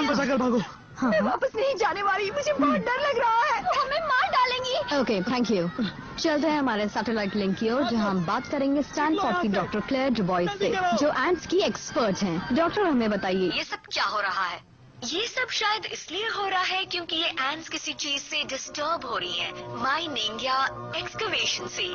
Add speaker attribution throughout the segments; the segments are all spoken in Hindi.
Speaker 1: जान बचाकर भागो।
Speaker 2: हाँ, मैं वापस नहीं जाने वाली, मुझे बहुत डर लग रहा है। वो हमें मार डालेंगी।
Speaker 3: Okay, thank you. चलते हैं हमारे सैटेलाइट लिंक की ओर, जहां हम बात करेंगे स्टैनफोर्ड की डॉक्टर क्लेयर डुबॉइस से, जो एंट्स की एक्सपर्ट हैं। डॉक्टर, हमें बताइए
Speaker 4: ये सब क्या हो रहा है? ये सब शायद इसलिए हो रहा है क्योंकि ये एंट्स किसी चीज से डिस्टर्ब हो रही हैं, माइनिंग या एक्सकवेशन से।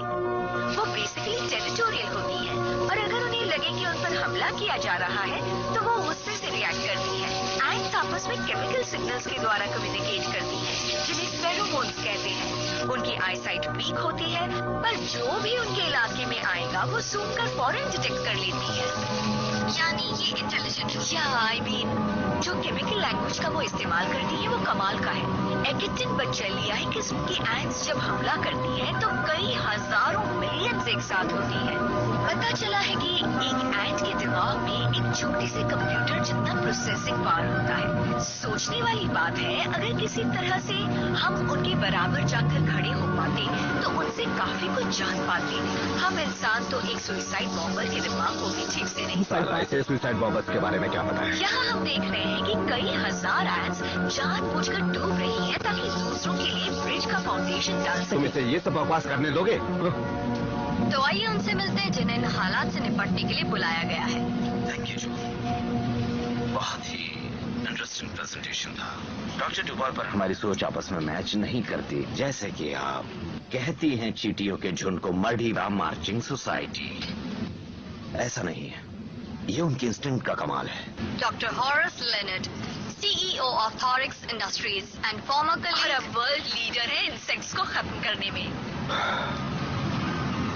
Speaker 4: वो बेसिकली टेरिटोरियल होती हैं, और अगर उन्हें लगे कि उन पर हमला किया जा रहा है तो वो गुस्से से रिएक्ट करती हैं। एंट्स आपस में केमिकल सिग्नल्स के द्वारा कम्युनिकेट करती हैं, जिन्हें फेरोमोन्स कहते हैं। उनकी आईसाइट वीक होती है, पर जो भी उनके इलाके में आएगा वो सूंघ कर फौरन डिटेक्ट कर लेती है। यानी ये इंटेलिजेंट, या आई मीन जो केमिकल लैंग्वेज का वो इस्तेमाल करती है वो कमाल का है। एकिटिन बच्चेलिया किस्म की एंट्स जब हमला करती है तो कई हजारों मिलियंस एक साथ होती है। पता चला है कि एक एंट के दिमाग में एक छोटे से कंप्यूटर जितना प्रोसेसिंग पावर होता है। सोचने वाली बात है, अगर किसी तरह से हम उनके बराबर जाकर खड़े हो पाते तो उनसे काफी कुछ जान पाते। हम इंसान तो एक सुसाइड बॉम्बर के दिमाग को भी ठीक से नहीं पढ़ पाते।
Speaker 1: ऐसे सुसाइड बॉम्बर्स के बारे में क्या पता है?
Speaker 4: यहाँ हम देख रहे हैं कि कई हजार एंट्स जानबूझकर डूब रही हैं ताकि दूसरों के लिए ब्रिज का फाउंडेशन डाल
Speaker 1: तुम
Speaker 4: सके।
Speaker 1: इसे ये सब बकवास करने दोगे?
Speaker 4: तो आइए उनसे मिलते हैं जिन्हें इन हालात से निपटने के लिए बुलाया गया है।
Speaker 5: थैंक यू जो, बहुत ही इंटरेस्टिंग प्रेजेंटेशन था। डॉक्टर डुबॉल पर हमारी सोच आपस में मैच नहीं करती। जैसे कि आप कहती हैं चींटियों के झुंड को मर्डीवा मार्चिंग सोसाइटी, ऐसा नहीं है। ये उनके इंस्टिंक्ट का कमाल है।
Speaker 4: Doctor Horace Leonard, CEO of thorax industries and farmer और अब वर्ल्ड लीडर है इंसेक्ट्स को खत्म करने में।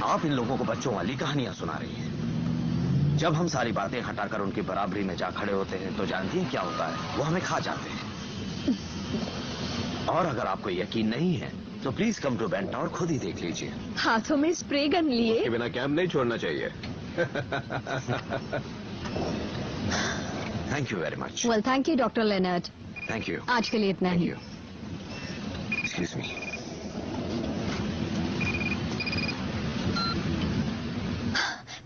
Speaker 5: आप इन लोगों को बच्चों वाली कहानियां सुना रही हैं। जब हम सारी बातें हटाकर उनकी बराबरी में जा खड़े होते हैं तो जानती हैं क्या होता है? वो हमें खा जाते हैं। और अगर आपको यकीन नहीं है तो प्लीज कम टू बेंटा और खुद ही देख लीजिए।
Speaker 2: हाथों में स्प्रे गन लिए
Speaker 1: के बिना कैंप नहीं छोड़ना चाहिए।
Speaker 5: Thank you very much.
Speaker 3: Well, thank you doctor Leonard.
Speaker 5: Thank you.
Speaker 3: आज के लिए इतना ही।
Speaker 5: Excuse me.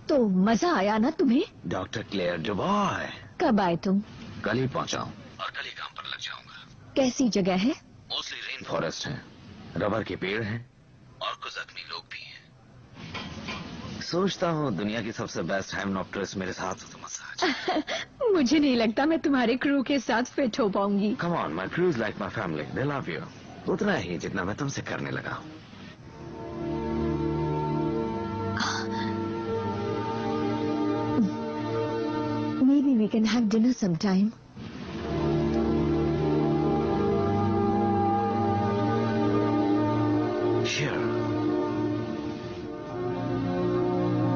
Speaker 2: तो मजा आया ना तुम्हें?
Speaker 5: Doctor Claire Dubois.
Speaker 2: कब आए तुम?
Speaker 5: कल ही पहुंचा हूँ और कल ही काम पर लग जाऊंगा।
Speaker 2: कैसी जगह है?
Speaker 5: मोस्टली रेन फॉरेस्ट है, रबर के पेड़ हैं और कुछ जख्मी लोग भी हैं। सोचता हूँ दुनिया की सबसे बेस्ट हाइमेनॉप्टेरस मेरे साथ हो तो मसाज।
Speaker 2: मुझे नहीं लगता मैं तुम्हारे क्रू के साथ फिट हो पाऊंगी।
Speaker 5: Come on, my crew is like my family, they love you. उतना ही जितना मैं तुमसे करने लगा हूँ।
Speaker 2: Maybe we can have dinner sometime.
Speaker 5: Sure.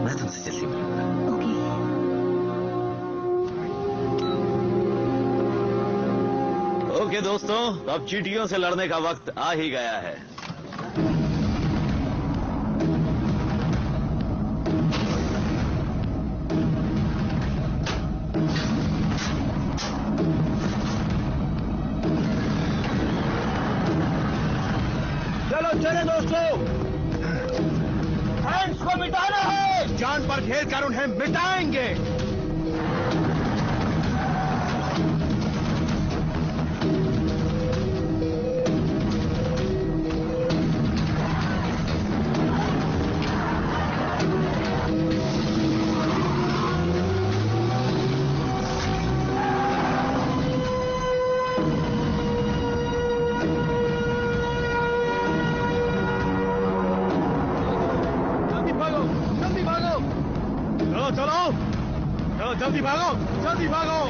Speaker 5: मैं तुमसे जल्दी मिलूंगा।
Speaker 2: Okay.
Speaker 5: ओके दोस्तों, अब चींटियों से लड़ने का वक्त आ ही गया है।
Speaker 1: चले दोस्तों, एंट्स को मिटाना है। जान पर घेर कर उन्हें मिटाएंगे। जल्दी भागो, जल्दी भागो,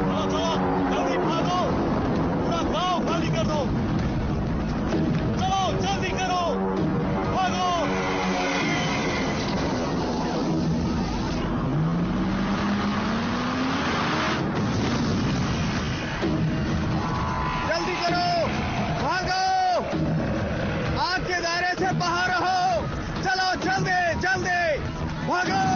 Speaker 1: चलो चलो, जल्दी भागो, पूरा गांव खाली कर दो, चलो जल्दी करो, भागो। जल्दी करो, भागो, आग के दायरे से बाहर रहो, चलो जल्दी जल्दी भागो।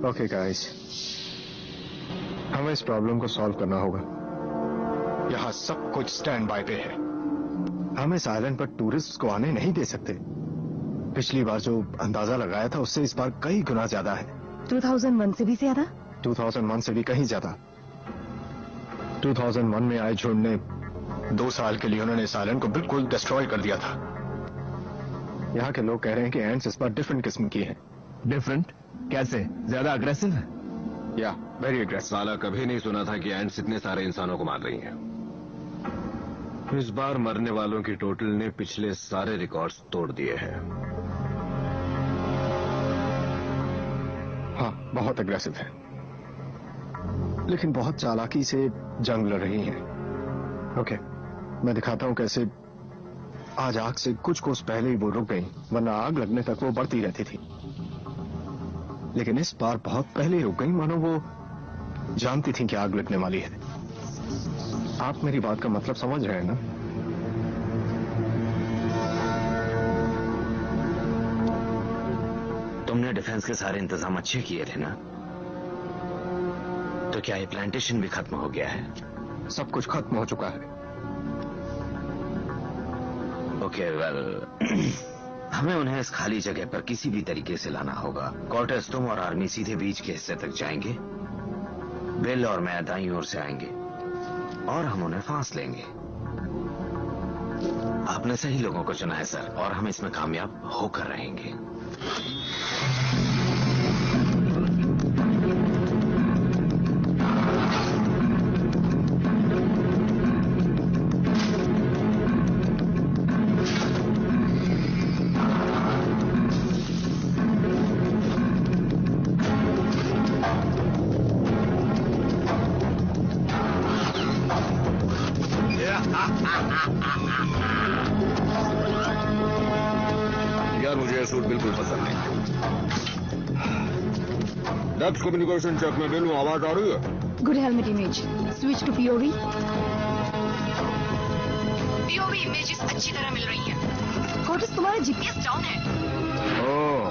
Speaker 6: ओके गाइस, हमें इस प्रॉब्लम को सॉल्व करना होगा। यहाँ सब कुछ स्टैंड बाय पे है। हम इस आइलैंड पर टूरिस्ट को आने नहीं दे सकते। पिछली बार जो अंदाजा लगाया था उससे इस बार कई गुना ज्यादा है।
Speaker 2: 2001 से भी ज्यादा?
Speaker 6: 2001 से भी कहीं ज्यादा। 2001 में आए झुंड ने 2 साल के लिए उन्होंने इस आइलैंड को बिल्कुल डिस्ट्रॉय कर दिया था। यहाँ के लोग कह रहे हैं कि एंड्स इस बार डिफरेंट किस्म की हैं।
Speaker 7: डिफरेंट कैसे? ज्यादा अग्रेसिव है?
Speaker 6: या वेरी एग्रेसिव।
Speaker 8: साला कभी नहीं सुना था कि एंड्स इतने सारे इंसानों को मार रही हैं। इस बार मरने वालों की टोटल ने पिछले सारे रिकॉर्ड्स तोड़ दिए हैं।
Speaker 6: हाँ, बहुत अग्रेसिव है, लेकिन बहुत चालाकी से जंग लड़ रही हैं। ओके, मैं दिखाता हूं कैसे। आज आग से कुछ कोस पहले ही वो रुक गई, वरना आग लगने तक वो बढ़ती रहती थी। लेकिन इस बार बहुत पहले ही रुक गई, मानो वो जानती थी कि आग लगने वाली है। आप मेरी बात का मतलब समझ रहे हैं ना?
Speaker 5: तुमने डिफेंस के सारे इंतजाम अच्छे किए थे ना? तो क्या ये प्लांटेशन भी खत्म हो गया है?
Speaker 6: सब कुछ खत्म हो चुका है।
Speaker 5: ओके, वेल हमें उन्हें इस खाली जगह पर किसी भी तरीके से लाना होगा। कॉर्टेस, तुम और आर्मी सीधे बीच के हिस्से तक जाएंगे। बिल और मैं दाईं ओर से आएंगे और हम उन्हें फांस लेंगे। आपने सही लोगों को चुना है सर, और हम इसमें कामयाब होकर रहेंगे।
Speaker 8: यार मुझे ये सूट बिल्कुल पसंद नहीं। डेप्थ कम्युनिकेशन चेक में बिल्कुल आवाज आ रही है।
Speaker 2: Good helmet image, switch to POV.
Speaker 4: POV images अच्छी तरह मिल रही हैं।
Speaker 2: कॉर्टेस, तुम्हारा जीपीएस
Speaker 4: डाउन है।
Speaker 7: ओह,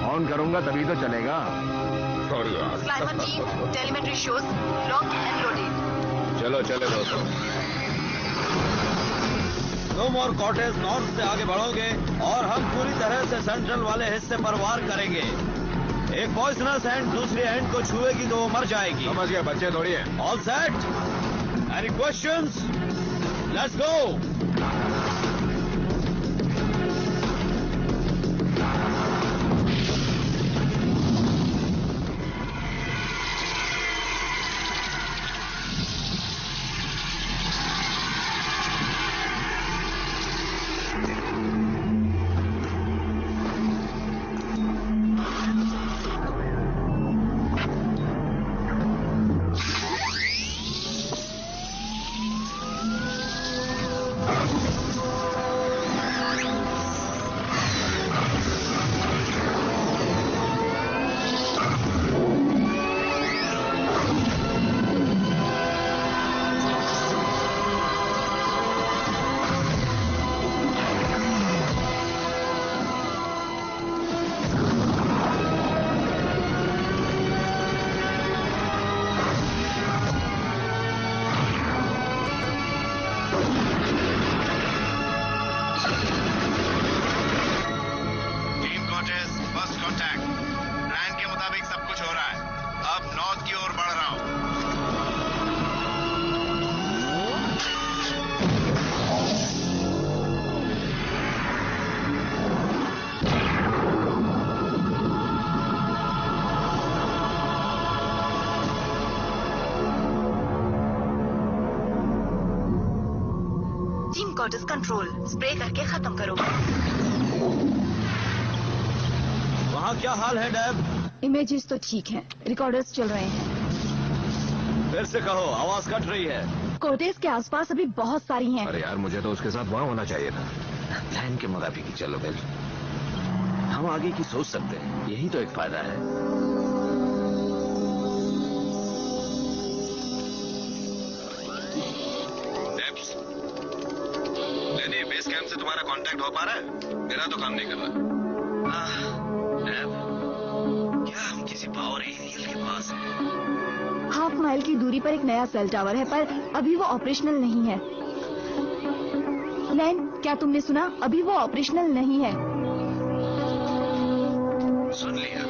Speaker 7: ऑन करूंगा तभी तो चलेगा।
Speaker 8: सॉरी यार।
Speaker 4: Climate team, telemetry shows lock and loaded.
Speaker 8: चलो चले दोस्तों।
Speaker 1: तुम और कॉटेज नॉर्थ से आगे बढ़ोगे और हम पूरी तरह से सेंट्रल वाले हिस्से पर वार करेंगे। एक पॉइजनस एंड दूसरी एंड को छुएगी तो वो मर जाएगी।
Speaker 8: समझ गया, बच्चे थोड़ी है।
Speaker 1: All set? Any questions? Let's go.
Speaker 4: Cortez control, spray करके खत्म करो।
Speaker 1: वहाँ क्या हाल है डैब?
Speaker 2: इमेजेस तो ठीक हैं, रिकॉर्डर्स चल रहे हैं।
Speaker 1: फिर से कहो, आवाज कट रही है।
Speaker 2: कॉर्टेस के आसपास अभी बहुत सारी हैं।
Speaker 8: अरे यार, मुझे तो उसके साथ वहाँ होना चाहिए था।
Speaker 5: प्लान के मुताबिक ही चलो बिल, हम आगे की सोच सकते हैं, यही तो एक फायदा है।
Speaker 8: लेनी, बेस कैंप से तुम्हारा कांटेक्ट हो पा रहा है? मेरा तो काम नहीं कर रहा।
Speaker 5: क्या हम किसी किसी पावर एरियल के पास है।
Speaker 2: हाफ माइल की दूरी पर एक नया सेल टावर है, पर अभी वो ऑपरेशनल नहीं है। लेन, क्या तुमने सुना? अभी वो ऑपरेशनल नहीं है।
Speaker 5: सुन लिया।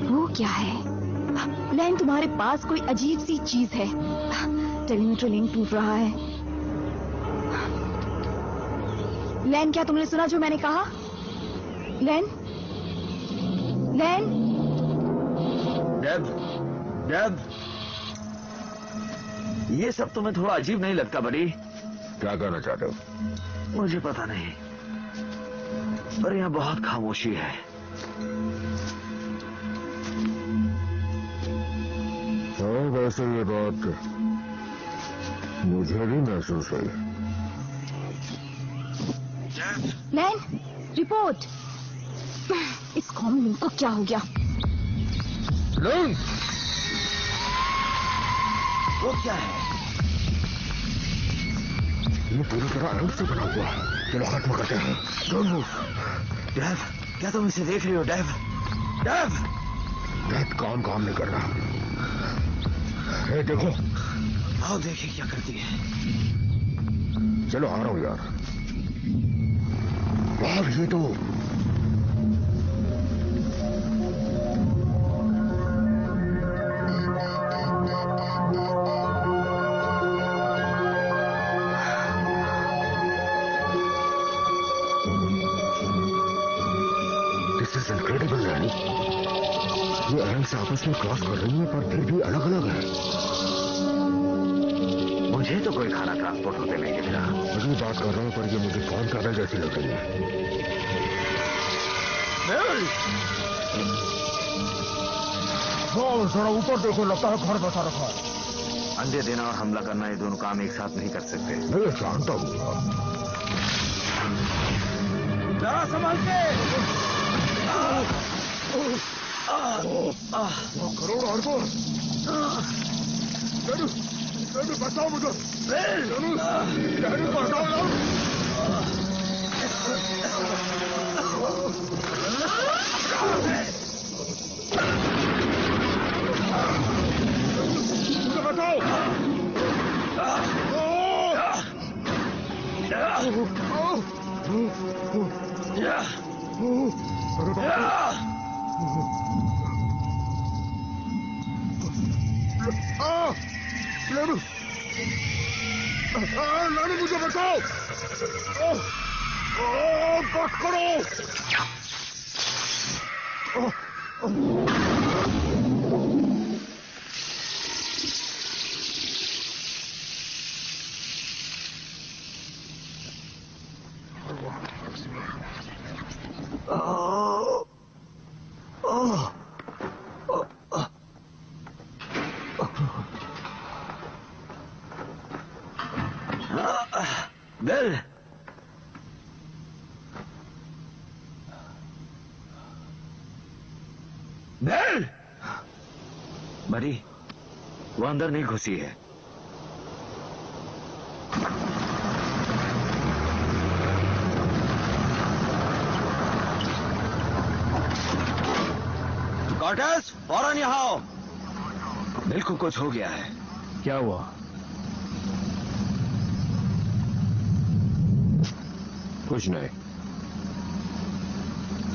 Speaker 2: वो क्या है? लेन, तुम्हारे पास कोई अजीब सी चीज है। टेलीमीटर लिंक टूट रहा है। लेन, क्या तुमने सुना जो मैंने कहा? लेन, लेन।
Speaker 5: डेब, ये सब तुम्हें थोड़ा अजीब नहीं लगता बड़ी?
Speaker 8: क्या कहना चाहते हो?
Speaker 5: मुझे पता नहीं, पर यहाँ बहुत खामोशी है।
Speaker 8: हाँ, वैसे ये बात मुझे भी महसूस हुई।
Speaker 2: लेन, रिपोर्ट। इस कॉम लिंक को क्या हो गया?
Speaker 8: लेन!
Speaker 5: वो क्या है?
Speaker 8: ये पूरी तरह अलग से बना हुआ है। चलो खत्म करते हैं।
Speaker 5: डेव, क्या तुम इसे देख रही हो? Dave, Dave!
Speaker 8: डेव काम नहीं कर रहा। ए, देखो।
Speaker 5: आओ देखें क्या करती है।
Speaker 8: चलो आ रहा हूँ यार। बाहर ये तो दिस इज इनक्रेडिबल रानी। ये एंड्स आपस में क्रॉस कर रही है, पर फिर भी अलग अलग है।
Speaker 5: मुझे तो कोई खाना ट्रांसपोर्ट होते नहीं दिख रहा।
Speaker 8: अभी बात कर रहा हूँ, पर ये मुझे कौन पैदल जैसी लग रही है। जरा ऊपर देखो, लगता है घर बसा रखा है।
Speaker 5: अंडे देना और हमला करना, ये दोनों काम एक साथ नहीं कर सकते।
Speaker 8: मैं जानता हूँ।
Speaker 5: जरा संभाल के।
Speaker 8: करोड़ अरबों बचाओ मुझे। बचाओ लालू मुझे बचाओ। बस करो।
Speaker 5: बेल, बेल! बड़ी, वो अंदर नहीं घुसी है। कॉर्टेस, फौरन यहाँ आओ। बिल्कुल कुछ हो गया है।
Speaker 7: क्या हुआ?
Speaker 8: कुछ नहीं,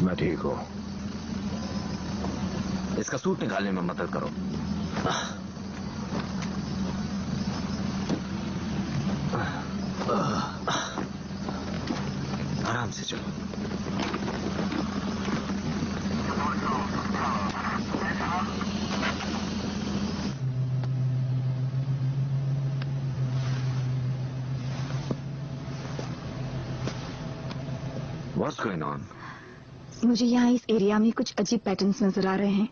Speaker 8: मैं ठीक हूं।
Speaker 5: इसका सूट निकालने में मदद करो। आराम से चलो। What's going on?
Speaker 2: मुझे यहाँ इस एरिया में कुछ अजीब पैटर्न्स नजर आ रहे हैं।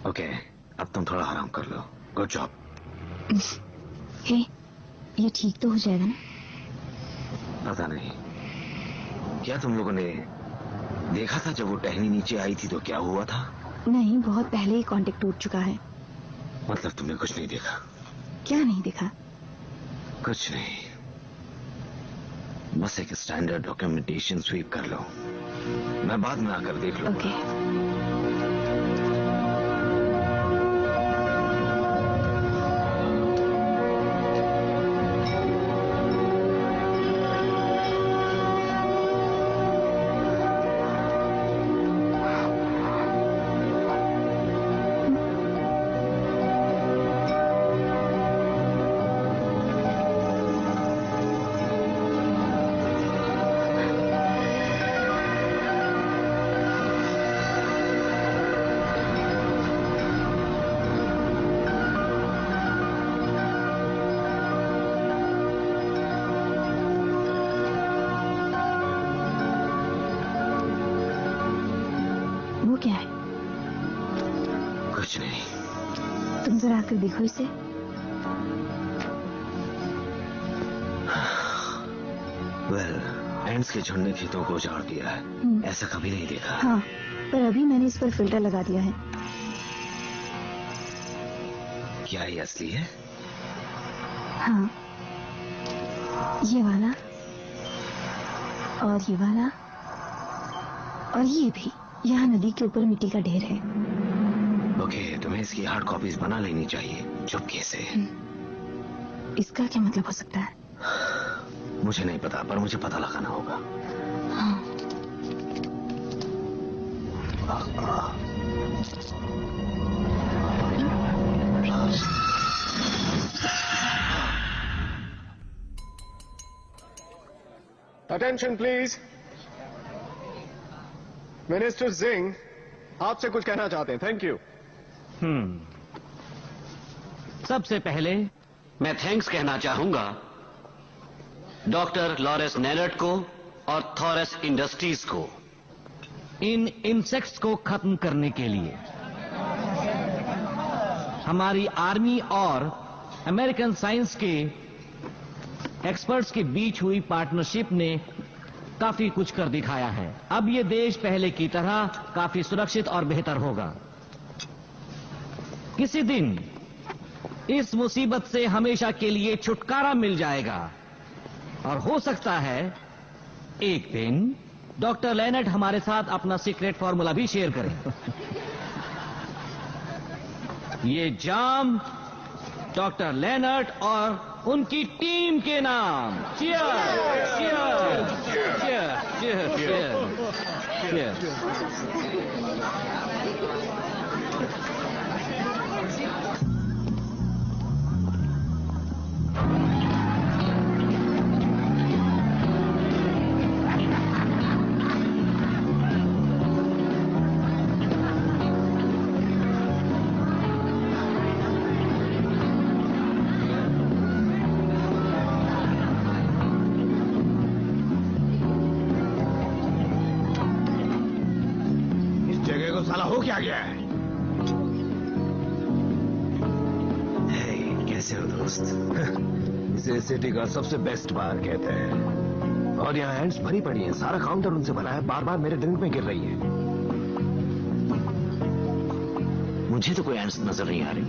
Speaker 5: ओके, अब तुम थोड़ा आराम कर लो। Good job.
Speaker 2: हे, ये ठीक तो हो जाएगा ना?
Speaker 5: पता नहीं, क्या तुम लोगों ने देखा था जब वो टहनी नीचे आई थी तो क्या हुआ था?
Speaker 2: नहीं, बहुत पहले ही कांटेक्ट टूट चुका है।
Speaker 5: मतलब तुमने कुछ नहीं देखा?
Speaker 2: क्या नहीं देखा?
Speaker 5: कुछ नहीं। बस एक स्टैंडर्ड डॉक्यूमेंटेशन स्वीप कर लो, मैं बाद में आकर देख लूंगा।
Speaker 2: ओके। वो क्या है?
Speaker 5: कुछ नहीं।
Speaker 2: तुम जरा आकर देखो इसे।
Speaker 5: वेल, एंड्स के झुंड ने खेतों को उजाड़ दिया है, ऐसा कभी नहीं देखा।
Speaker 2: हाँ, पर अभी मैंने इस पर फिल्टर लगा दिया है।
Speaker 5: क्या ये असली है?
Speaker 2: हाँ, ये वाला और ये वाला और ये भी। यहाँ नदी के ऊपर मिट्टी का ढेर है।
Speaker 5: ओके, तुम्हें इसकी हार्ड कॉपीज बना लेनी चाहिए चुपके से।
Speaker 2: इसका क्या मतलब हो सकता है?
Speaker 5: मुझे नहीं पता, पर मुझे पता लगाना होगा।
Speaker 2: हाँ।
Speaker 6: Attention please. मिनिस्टर सिंह आपसे कुछ कहना चाहते हैं। Thank you.
Speaker 9: सबसे पहले
Speaker 5: मैं थैंक्स कहना चाहूंगा डॉक्टर लॉरेंस नेनट को और थॉरस इंडस्ट्रीज को
Speaker 9: इन इंसेक्ट्स को खत्म करने के लिए। हमारी आर्मी और अमेरिकन साइंस के एक्सपर्ट्स के बीच हुई पार्टनरशिप ने काफी कुछ कर दिखाया है। अब ये देश पहले की तरह काफी सुरक्षित और बेहतर होगा। किसी दिन इस मुसीबत से हमेशा के लिए छुटकारा मिल जाएगा और हो सकता है एक दिन डॉक्टर लेनेट हमारे साथ अपना सीक्रेट फॉर्मूला भी शेयर करें। ये जाम डॉक्टर लेनेट और उनकी टीम के नाम। Cheers, cheers, cheers, cheers, cheers.
Speaker 7: हो क्या गया है?
Speaker 5: कैसे हो दोस्त?
Speaker 7: इसे सिटी का सबसे बेस्ट बार कहते हैं और यहाँ एंड्स भरी पड़ी हैं। सारा काउंटर उनसे भरा है, बार बार मेरे ड्रिंक में गिर रही है।
Speaker 5: मुझे तो कोई एंड्स नजर नहीं आ रही।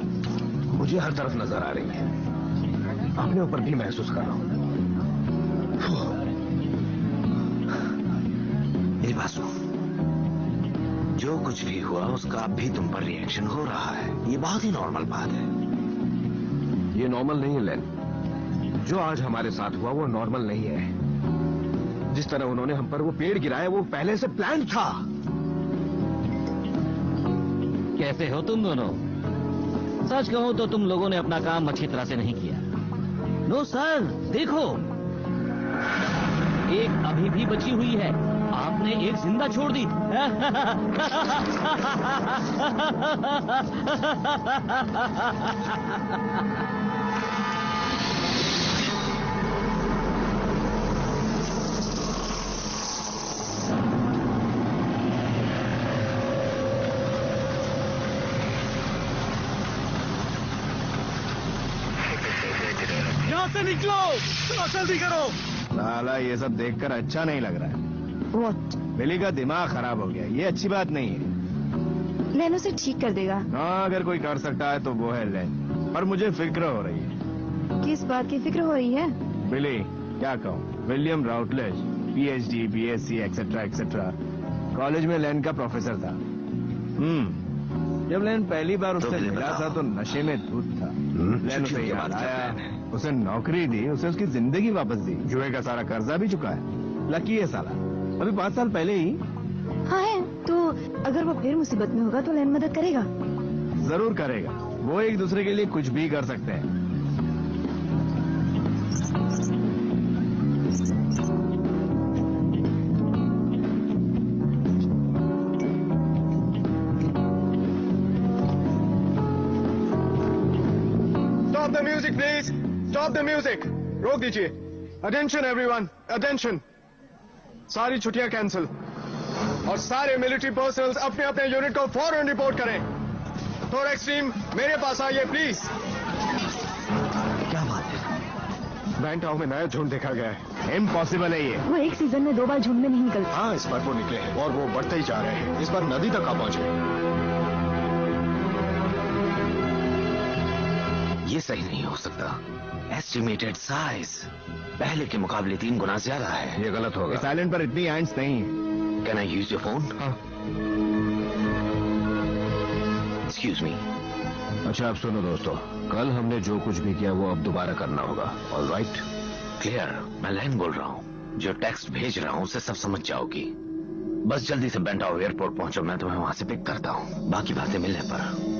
Speaker 7: मुझे हर तरफ नजर आ रही है। अपने ऊपर भी महसूस कर रहा हूँ।
Speaker 5: मेरी बात सुनो, जो कुछ भी हुआ उसका अब भी तुम पर रिएक्शन हो रहा है। ये बहुत ही नॉर्मल बात है।
Speaker 7: ये नॉर्मल नहीं है लेन। जो आज हमारे साथ हुआ वो नॉर्मल नहीं है। जिस तरह उन्होंने हम पर वो पेड़ गिराया वो पहले से प्लान था।
Speaker 9: कैसे हो तुम दोनों? सच कहूं तो तुम लोगों ने अपना काम अच्छी तरह से नहीं किया। नो सर, देखो एक अभी भी बची हुई है, आपने एक जिंदा छोड़ दी।
Speaker 1: यहाँ से निकलो, चलो जल्दी करो।
Speaker 7: साला ये सब देखकर अच्छा नहीं लग रहा है।
Speaker 2: What?
Speaker 7: बिली का दिमाग खराब हो गया। ये अच्छी बात नहीं है।
Speaker 2: लेन उसे ठीक कर देगा।
Speaker 7: हाँ, अगर कोई कर सकता है तो वो है लेन। पर मुझे फिक्र हो रही है।
Speaker 2: किस बात की फिक्र हो रही है?
Speaker 7: बिली, क्या कहूँ, William Routledge, PhD, BSc etcetera etcetera, college में लेन का प्रोफेसर था। जब लेन पहली बार उससे मिला था तो नशे में धुत था। लेन उसे याद आया, उसे नौकरी दी, उसे उसकी जिंदगी वापस दी, जुए का सारा कर्जा भी चुका है। लकी है साला, अभी 5 साल पहले ही।
Speaker 2: हाँ है, तो अगर वो फिर मुसीबत में होगा तो लेन मदद करेगा।
Speaker 7: जरूर करेगा, वो एक दूसरे के लिए कुछ भी कर सकते हैं।
Speaker 6: Stop the music, please. Stop the music. रोक दीजिए। Attention everyone. Attention. सारी छुट्टियां कैंसिल और सारे मिलिट्री पर्सनल्स अपने अपने यूनिट को फौरन रिपोर्ट करें। थोड़ा एक्सट्रीम मेरे पास आइए प्लीज।
Speaker 5: क्या बात है?
Speaker 6: बैंटाओ में नया झुंड देखा गया है।
Speaker 7: इम्पॉसिबल है ये।
Speaker 2: वो एक सीजन में 2 बार झुंड में नहीं निकलते।
Speaker 6: हाँ, इस बार वो निकले हैं और वो बढ़ते ही जा रहे हैं। इस बार नदी तक आ पहुंचे।
Speaker 5: ये सही नहीं हो सकता। एस्टिमेटेड साइज पहले के मुकाबले 3 गुना ज्यादा है।
Speaker 8: ये गलत होगा।
Speaker 7: इस आइलैंड पर इतनी एंट्स नहीं।
Speaker 5: Can I use your phone? Excuse me.
Speaker 8: अच्छा, अब सुनो दोस्तों, कल हमने जो कुछ भी किया वो अब दोबारा करना होगा। ऑलराइट?
Speaker 5: क्लियर। मैं लैन बोल रहा हूँ। जो टेक्स्ट भेज रहा हूँ उसे सब समझ जाओगी। बस जल्दी से बेंटाओ एयरपोर्ट पहुंचो, मैं तुम्हें वहां से पिक करता हूँ। बाकी बातें मिलने पर।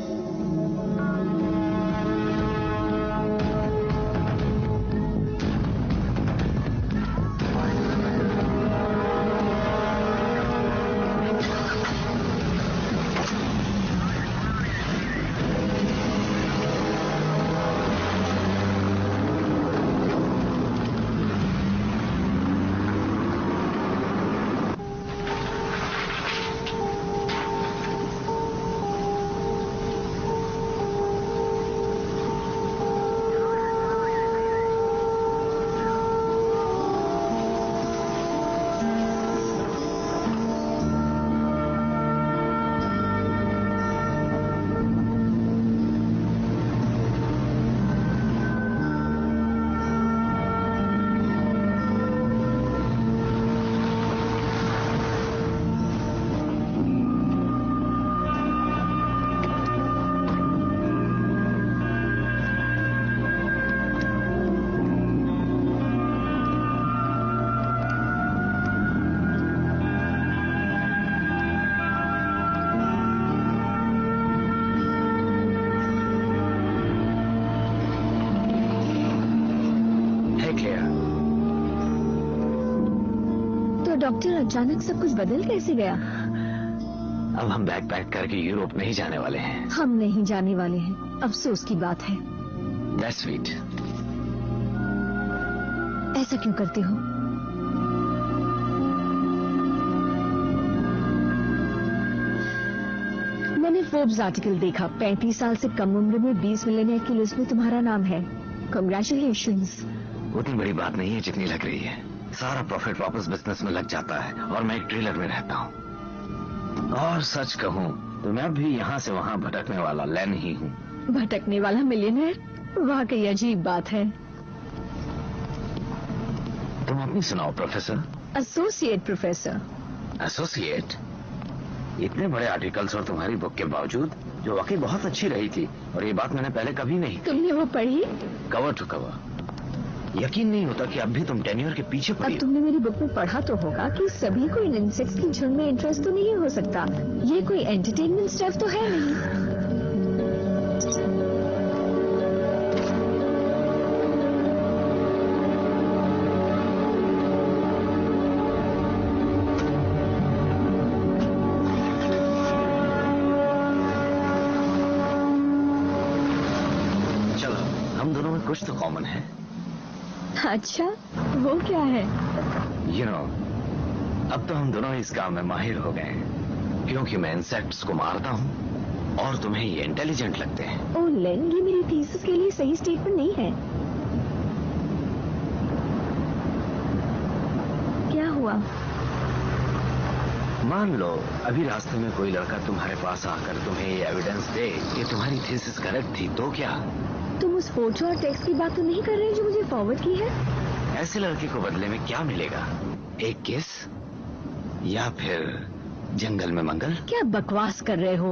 Speaker 2: डॉक्टर, अचानक सब कुछ बदल कैसे गया?
Speaker 5: अब हम बैग पैक करके यूरोप नहीं जाने वाले हैं।
Speaker 2: हम नहीं जाने वाले हैं, अफसोस की बात है।
Speaker 5: That's sweet.
Speaker 2: ऐसा क्यों करते हो? मैंने फोर्ब्स आर्टिकल देखा, 35 साल से कम उम्र में 20 मिलियनेयर की लिस्ट में तुम्हारा नाम है। कांग्रेचुलेशंस।
Speaker 5: उतनी बड़ी बात नहीं है जितनी लग रही है। सारा प्रॉफिट वापस बिजनेस में लग जाता है और मैं एक ट्रेलर में रहता हूँ। और सच कहूँ तो मैं भी यहाँ से वहाँ भटकने वाला लैन ही हूँ।
Speaker 2: भटकने वाला मिलियनेयर? वाकई अजीब बात है।
Speaker 5: तुम अपनी सुनाओ प्रोफेसर।
Speaker 2: Associate professor.
Speaker 5: एसोसिएट? इतने बड़े आर्टिकल्स और तुम्हारी बुक के बावजूद, जो वाकई बहुत अच्छी रही थी, और ये बात मैंने पहले कभी नहीं।
Speaker 2: तुमने वो पढ़ी?
Speaker 5: Cover to cover. यकीन नहीं होता कि अब भी तुम टेन्योर के पीछे पड़ी।
Speaker 2: अब तुमने मेरी बुक में पढ़ा तो होगा कि सभी को इन इंसेक्ट्स की झुंड में इंटरेस्ट तो नहीं हो सकता। ये कोई एंटरटेनमेंट स्टफ तो है नहीं।
Speaker 5: चलो, हम दोनों में कुछ तो कॉमन है।
Speaker 2: अच्छा, वो क्या है?
Speaker 5: You know, अब तो हम दोनों इस काम में माहिर हो गए हैं, क्योंकि मैं इंसेक्ट्स को मारता हूँ और तुम्हें ये इंटेलिजेंट लगते हैं।
Speaker 2: ओह लेन, ये मेरी थीसिस के लिए सही स्टेटमेंट नहीं है। क्या हुआ?
Speaker 5: मान लो अभी रास्ते में कोई लड़का तुम्हारे पास आकर तुम्हें ये एविडेंस दे कि तुम्हारी थीसिस करेक्ट थी, तो क्या?
Speaker 2: तुम उस फोटो और टेक्स्ट की बात तो नहीं कर रहे जो मुझे फॉरवर्ड की है?
Speaker 5: ऐसे लड़के को बदले में क्या मिलेगा? एक किस या फिर जंगल में मंगल?
Speaker 2: क्या बकवास कर रहे हो?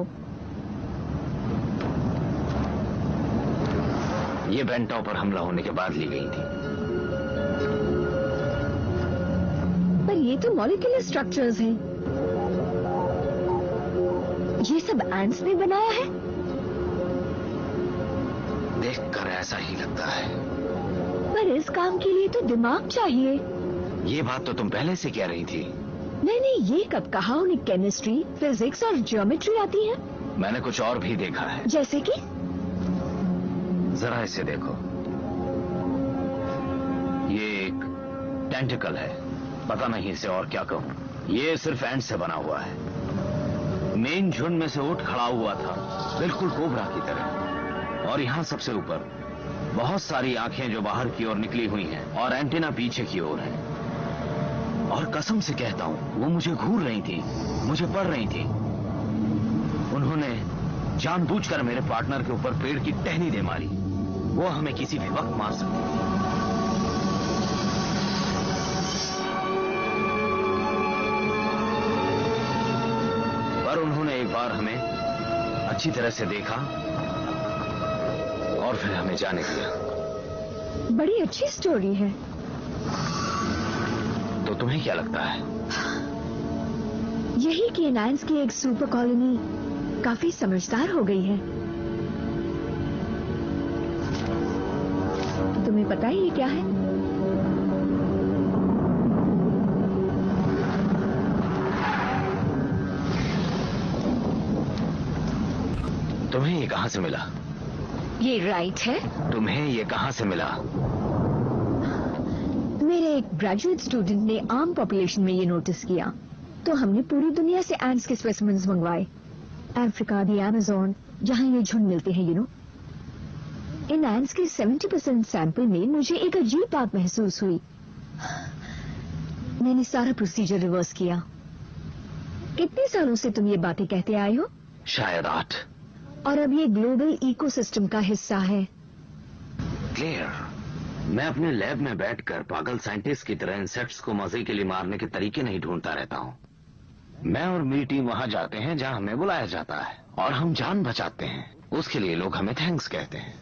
Speaker 5: ये बेंटॉ पर हमला होने के बाद ली गई थी।
Speaker 2: पर ये तो मॉलिक्यूलर स्ट्रक्चर्स हैं। ये सब एंट्स ने बनाया है?
Speaker 5: देखकर ऐसा ही लगता है।
Speaker 2: पर इस काम के लिए तो दिमाग चाहिए।
Speaker 5: ये बात तो तुम पहले से कह रही थी।
Speaker 2: मैंने ये कब कहा उन्हें केमिस्ट्री, फिजिक्स और ज्योमेट्री आती है?
Speaker 5: मैंने कुछ और भी देखा है।
Speaker 2: जैसे कि?
Speaker 5: जरा इसे देखो। ये एक टेंटिकल है, पता नहीं इसे और क्या कहूं। ये सिर्फ एंड से बना हुआ है। मेन झुंड में से उठ खड़ा हुआ था, बिल्कुल कोबरा की तरह। और यहां सबसे ऊपर बहुत सारी आंखें जो बाहर की ओर निकली हुई हैं और एंटीना पीछे की ओर है। और कसम से कहता हूं, वो मुझे घूर रही थी, मुझे पढ़ रही थी। उन्होंने जानबूझकर मेरे पार्टनर के ऊपर पेड़ की टहनी दे मारी। वो हमें किसी भी वक्त मार सकती थी। पर उन्होंने एक बार हमें अच्छी तरह से देखा और फिर हमें जाने दिया।
Speaker 2: बड़ी अच्छी स्टोरी है।
Speaker 5: तो तुम्हें क्या लगता है?
Speaker 2: यही कि एनायंस की एक सुपर कॉलोनी काफी समझदार हो गई है। तुम्हें पता है ये क्या है?
Speaker 5: तुम्हें ये कहां से मिला?
Speaker 2: ये राइट है।
Speaker 5: तुम्हें ये कहां से मिला?
Speaker 2: मेरे एक ग्रेजुएट स्टूडेंट ने आम पॉपुलेशन में ये नोटिस किया, तो हमने पूरी दुनिया से एंट्स के स्पेसिमेंस मंगवाए। अफ्रीका, दी अमेज़न, जहां ये झुंड मिलते हैं, यू नो। इन एंट्स के 70% सैंपल में मुझे एक अजीब बात महसूस हुई। मैंने सारा प्रोसीजर रिवर्स किया। कितने सालों से तुम ये बातें कहते आए हो?
Speaker 5: शायद 8।
Speaker 2: और अब ये ग्लोबल इकोसिस्टम का हिस्सा है।
Speaker 5: क्लियर। मैं अपने लैब में बैठकर पागल साइंटिस्ट की तरह इंसेक्ट्स को मजे के लिए मारने के तरीके नहीं ढूंढता रहता हूं। मैं और मेरी टीम वहां जाते हैं जहां हमें बुलाया जाता है और हम जान बचाते हैं। उसके लिए लोग हमें थैंक्स कहते हैं।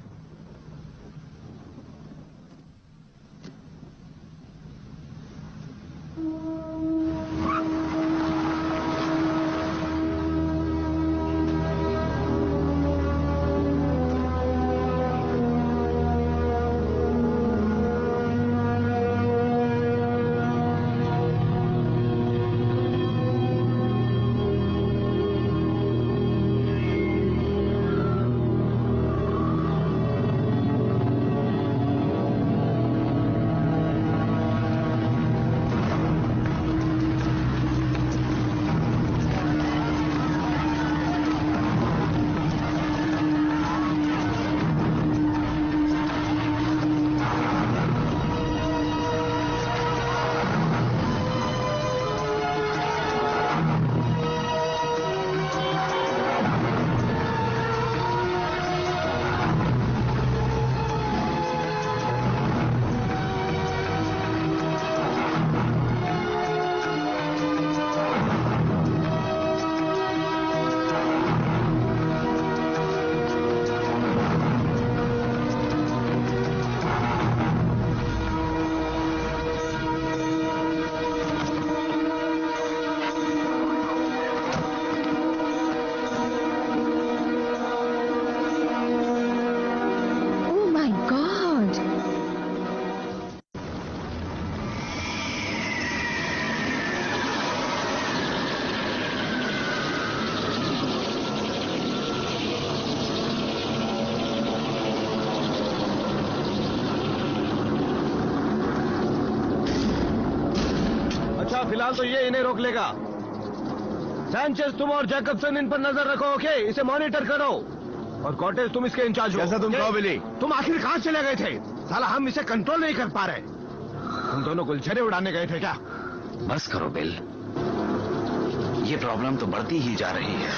Speaker 7: फिलहाल तो ये इन्हें रोक लेगा। सैंचेज, तुम और जैकबसन इन पर नजर रखो, ओके? इसे मॉनिटर करो। और कॉटेज, तुम इसके इंचार्ज हो।
Speaker 6: जैसा तुम कहो, बिली।
Speaker 7: तुम आखिर कहां चले गए थे? साला हम इसे कंट्रोल नहीं कर पा रहे। तुम दोनों गुलछरे उड़ाने गए थे क्या?
Speaker 5: बस करो बिल, ये प्रॉब्लम तो बढ़ती ही जा रही है।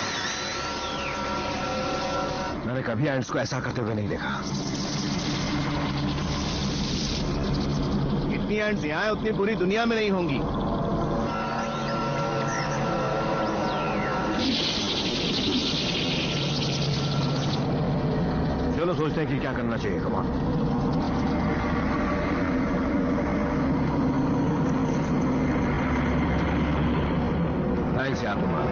Speaker 7: मैंने कभी एंट्स को ऐसा करते हुए नहीं देखा। जितनी एंड्स यहाँ है उतनी पूरी दुनिया में नहीं होंगी। चलो सोचते हैं कि क्या करना चाहिए। कमान। थैंक्स यार कुमार।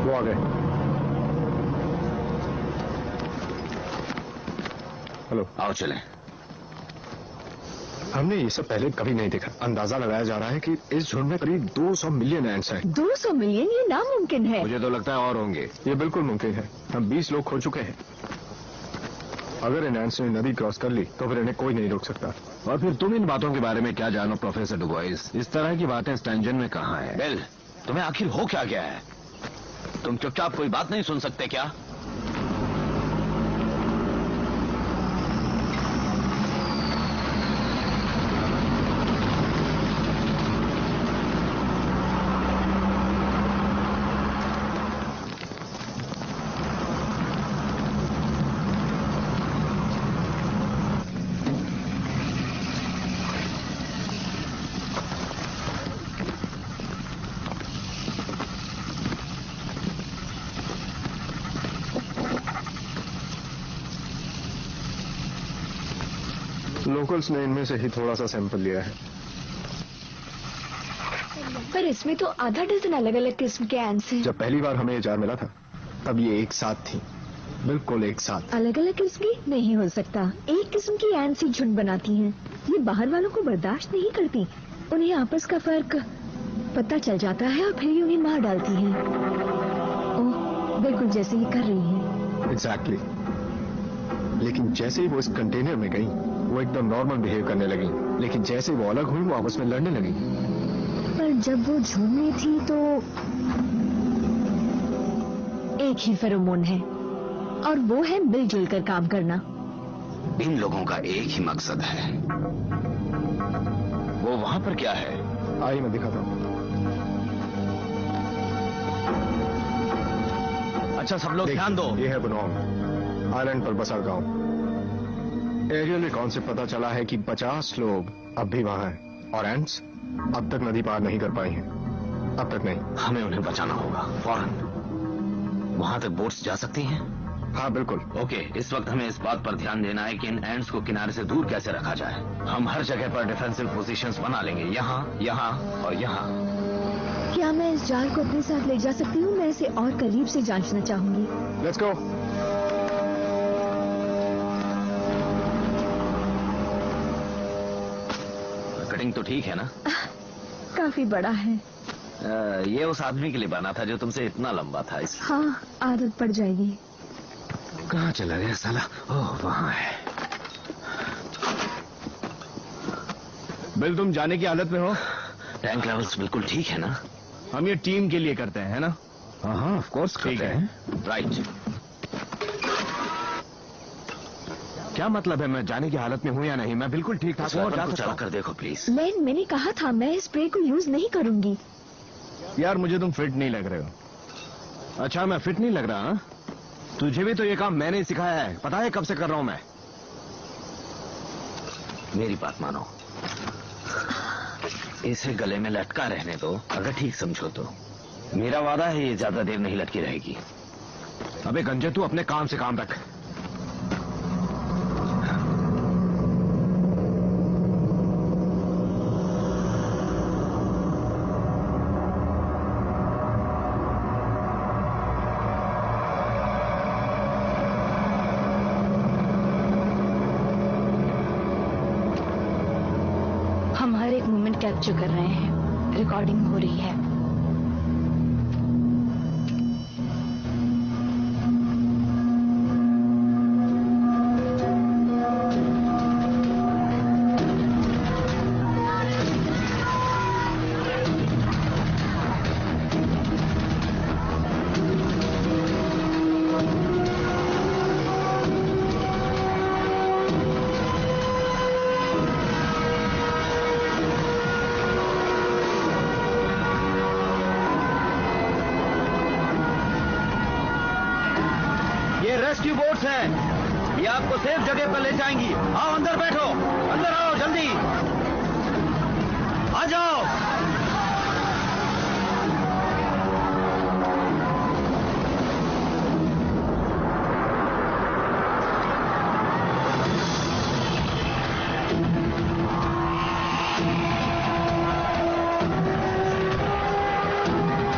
Speaker 6: वो आ गए। हेलो।
Speaker 5: आओ चलें।
Speaker 6: हमने ये सब पहले कभी नहीं देखा। अंदाजा लगाया जा रहा है कि इस झुंड में करीब 200 मिलियन एंट्स हैं।
Speaker 2: 200 मिलियन? ये नामुमकिन है।
Speaker 7: मुझे तो लगता है और होंगे।
Speaker 6: ये बिल्कुल मुमकिन है। हम 20 लोग खो चुके हैं। अगर इन एंट्स ने नदी क्रॉस कर ली तो फिर इन्हें कोई नहीं रोक सकता।
Speaker 8: और फिर तुम इन बातों के बारे में क्या जानो प्रोफेसर डुबोइस? इस तरह की बातें स्टैंजन में कहाँ है?
Speaker 5: बेल, तुम्हें आखिर हो क्या गया है? तुम चुपचाप कोई बात नहीं सुन सकते क्या?
Speaker 6: लोकल्स ने इनमें से ही थोड़ा सा सैंपल लिया है।
Speaker 2: पर इसमें तो आधा डजन अलग अलग किस्म के एंट्स हैं।
Speaker 6: जब पहली बार हमें ये जार मिला था तब ये एक साथ थी, बिल्कुल एक साथ।
Speaker 2: अलग अलग किस्म की नहीं हो सकता। एक किस्म की एंट्स ही झुंड बनाती हैं। ये बाहर वालों को बर्दाश्त नहीं करती। उन्हें आपस का फर्क पता चल जाता है और फिर ही उन्हें मार डालती हैं। ओह, बिल्कुल जैसे ये कर रही हैं।
Speaker 6: एग्जैक्टली। लेकिन जैसे ही वो इस कंटेनर में गई वो एकदम नॉर्मल बिहेव करने लगी, लेकिन जैसे वो अलग हुई वो आपस में लड़ने लगी।
Speaker 2: पर जब वो झुंड में थी तो एक ही फेरोमोन है और वो है मिलजुल कर काम करना।
Speaker 5: इन लोगों का एक ही मकसद है। वो वहां पर क्या है?
Speaker 6: आइए मैं दिखाता हूँ।
Speaker 5: अच्छा सब लोग ध्यान दो।
Speaker 6: ये है बनोंग आइलैंड पर बसा गांव। एरियल रिकॉन से पता चला है कि 50 लोग अब भी वहां हैं और एंट्स अब तक नदी पार नहीं कर पाई हैं। अब तक नहीं।
Speaker 5: हमें उन्हें बचाना होगा फौरन। वहां तक बोट्स जा सकती हैं?
Speaker 6: हाँ बिल्कुल।
Speaker 5: ओके, इस वक्त हमें इस बात पर ध्यान देना है कि इन एंड्स को किनारे से दूर कैसे रखा जाए। हम हर जगह पर डिफेंसिव पोजीशंस बना लेंगे, यहाँ, यहाँ और यहाँ।
Speaker 2: क्या मैं इस जाल को अपने साथ ले जा सकती हूँ? मैं इसे और करीब से जांचना चाहूंगी।
Speaker 6: Let's go.
Speaker 5: कटिंग तो ठीक है ना?
Speaker 2: काफी बड़ा है।
Speaker 5: ये उस आदमी के लिए बना था जो तुमसे इतना लंबा था। इस
Speaker 2: हाँ, आदत पड़ जाएगी।
Speaker 5: कहाँ चला गया साला? ओह, वहाँ है।
Speaker 7: बिल, तुम जाने की हालत में हो?
Speaker 5: टैंक लेवल्स बिल्कुल ठीक है ना?
Speaker 7: हम ये टीम के लिए करते हैं, है ना?
Speaker 5: हाँ ऑफ कोर्स
Speaker 7: ठीक है।
Speaker 5: राइट।
Speaker 7: क्या मतलब है मैं जाने की हालत में हूँ या नहीं? मैं बिल्कुल ठीक ठाक हूँ और जा सकता
Speaker 5: चला
Speaker 7: हूँ।
Speaker 5: कर देखो प्लीज।
Speaker 2: मैंने कहा था मैं स्प्रे को यूज नहीं करूंगी।
Speaker 7: यार मुझे तुम फिट नहीं लग रहे हो। अच्छा मैं फिट नहीं लग रहा? हाँ? तुझे भी तो ये काम मैंने सिखाया है। पता है कब से कर रहा हूँ मैं?
Speaker 5: मेरी बात मानो, इसे गले में लटका रहने दो। अगर ठीक समझो तो मेरा वादा है ये ज्यादा देर नहीं लटकी रहेगी।
Speaker 7: अबे गंजे, तू अपने काम से काम रख।
Speaker 3: हम हर एक मोमेंट कैप्चर कर रहे हैं। रिकॉर्डिंग हो रही है।
Speaker 9: ये रेस्क्यू बोट्स हैं।
Speaker 5: ये आपको सेफ जगह पर ले जाएंगी। आओ अंदर बैठो, अंदर आओ जल्दी, आ जाओ।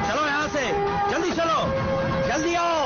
Speaker 5: चलो यहां से, जल्दी चलो, जल्दी आओ।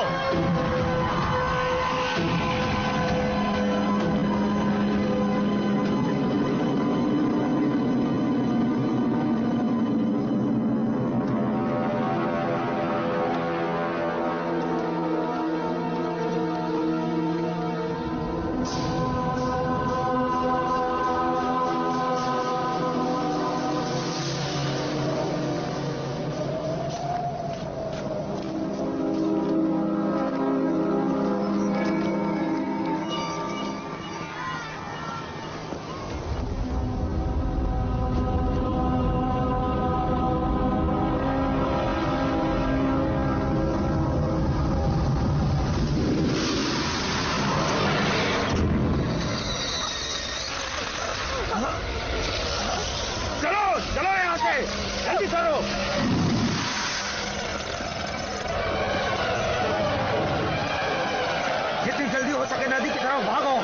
Speaker 5: चलो यहां से, जल्दी करो। जितनी जल्दी हो सके नदी की तरफ भागो।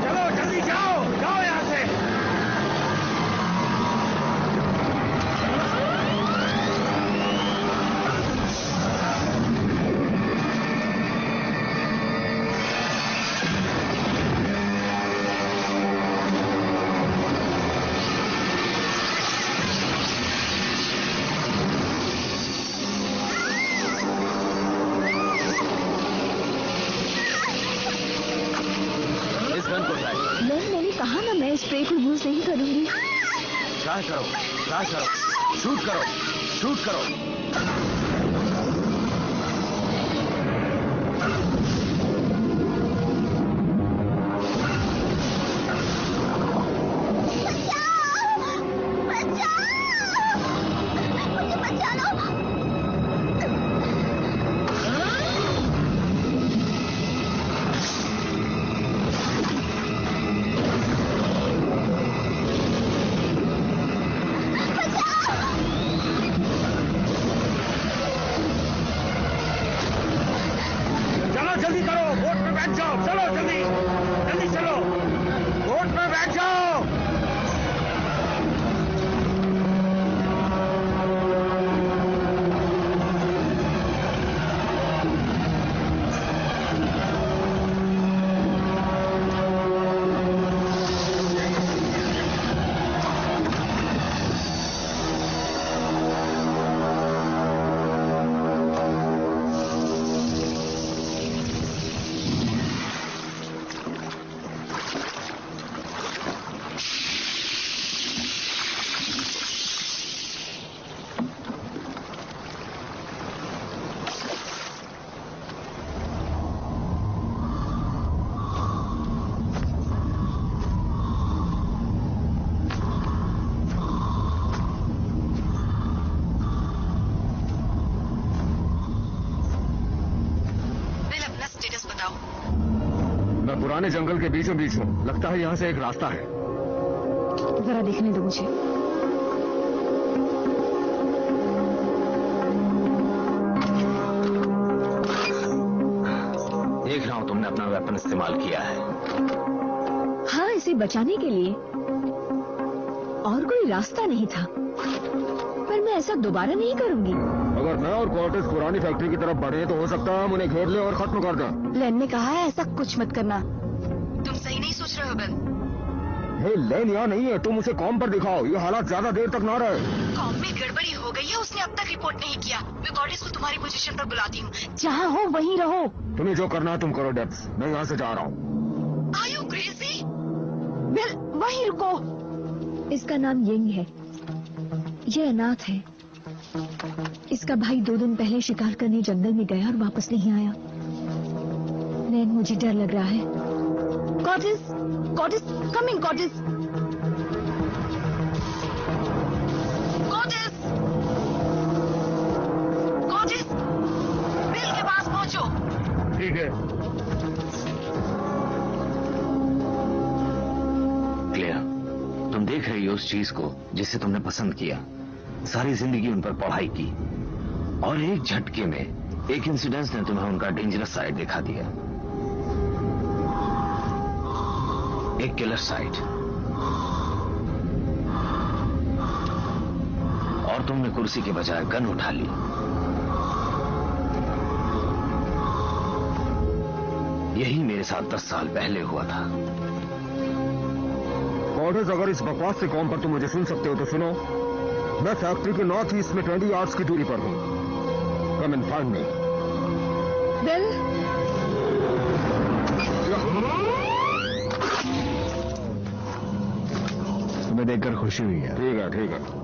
Speaker 5: चलो जल्दी जाओ, जाओ यहां से।
Speaker 2: मैंने कहा ना मैं स्प्रे को यूज नहीं करूंगी।
Speaker 5: ट्राई करो, ट्राई करो, शूट करो, शूट करो। जल्दी करो, बोट में बैठ जाओ, चलो जल्दी, जल्दी चलो, बोट में बैठ जाओ।
Speaker 8: मैं पुराने जंगल के बीचों बीच हूँ। लगता है यहाँ से एक रास्ता है।
Speaker 2: जरा देखने दो मुझे।
Speaker 5: देख रहा हूँ तुमने अपना वेपन इस्तेमाल किया है।
Speaker 2: हाँ, इसे बचाने के लिए। और कोई रास्ता नहीं था, पर मैं ऐसा दोबारा नहीं करूंगी।
Speaker 8: अगर मैं और कॉर्टेस पुरानी फैक्ट्री की तरफ बढ़े तो हो सकता है हम उन्हें घेर ले और खत्म कर दें।
Speaker 3: लेन ने कहा है ऐसा कुछ मत करना।
Speaker 4: तुम सही नहीं सोच रहे हो बिल।
Speaker 8: हे, लेन यहाँ नहीं है, तुम उसे कॉम पर दिखाओ। ये हालात ज्यादा देर तक ना रहे।
Speaker 4: कॉम में गड़बड़ी हो गई है, उसने अब तक रिपोर्ट नहीं किया। मैं कॉर्टेस को तुम्हारी पोजीशन पर बुलाती हूँ।
Speaker 3: जहाँ हो वहीं रहो।
Speaker 8: तुम्हें जो करना है तुम करो डेप्स। मैं यहाँ से जा रहा हूँ।
Speaker 4: Are you crazy?
Speaker 3: बिल वहीं रुको।
Speaker 2: इसका नाम यंग है, ये अनाथ है। इसका भाई 2 दिन पहले शिकार करने जंगल में गया और वापस नहीं आया। नैन, मुझे डर लग रहा है।
Speaker 3: Cortez, Cortez, coming Cortez.
Speaker 4: Cortez! Cortez! Bill!
Speaker 7: जाएंगे।
Speaker 5: क्लियर, तुम देख रही हो उस चीज को जिसे तुमने पसंद किया, सारी जिंदगी उन पर पढ़ाई की, और एक झटके में एक इंसिडेंस ने तुम्हें उनका डेंजरस साइड दिखा दिया। एक किलर साइड। और तुमने कुर्सी के बजाय गन उठा ली। यही मेरे साथ 10 साल पहले हुआ था।
Speaker 8: ऑर्डर्स अगर इस बकवास से कॉम पर तुम मुझे सुन सकते हो तो सुनो। मैं फैक्ट्री के नॉर्थ ईस्ट में 20 यार्ड्स की दूरी पर हूं। Come and find me.
Speaker 2: दिल,
Speaker 7: तुम्हें देखकर खुशी हुई है।
Speaker 8: ठीक है, ठीक है।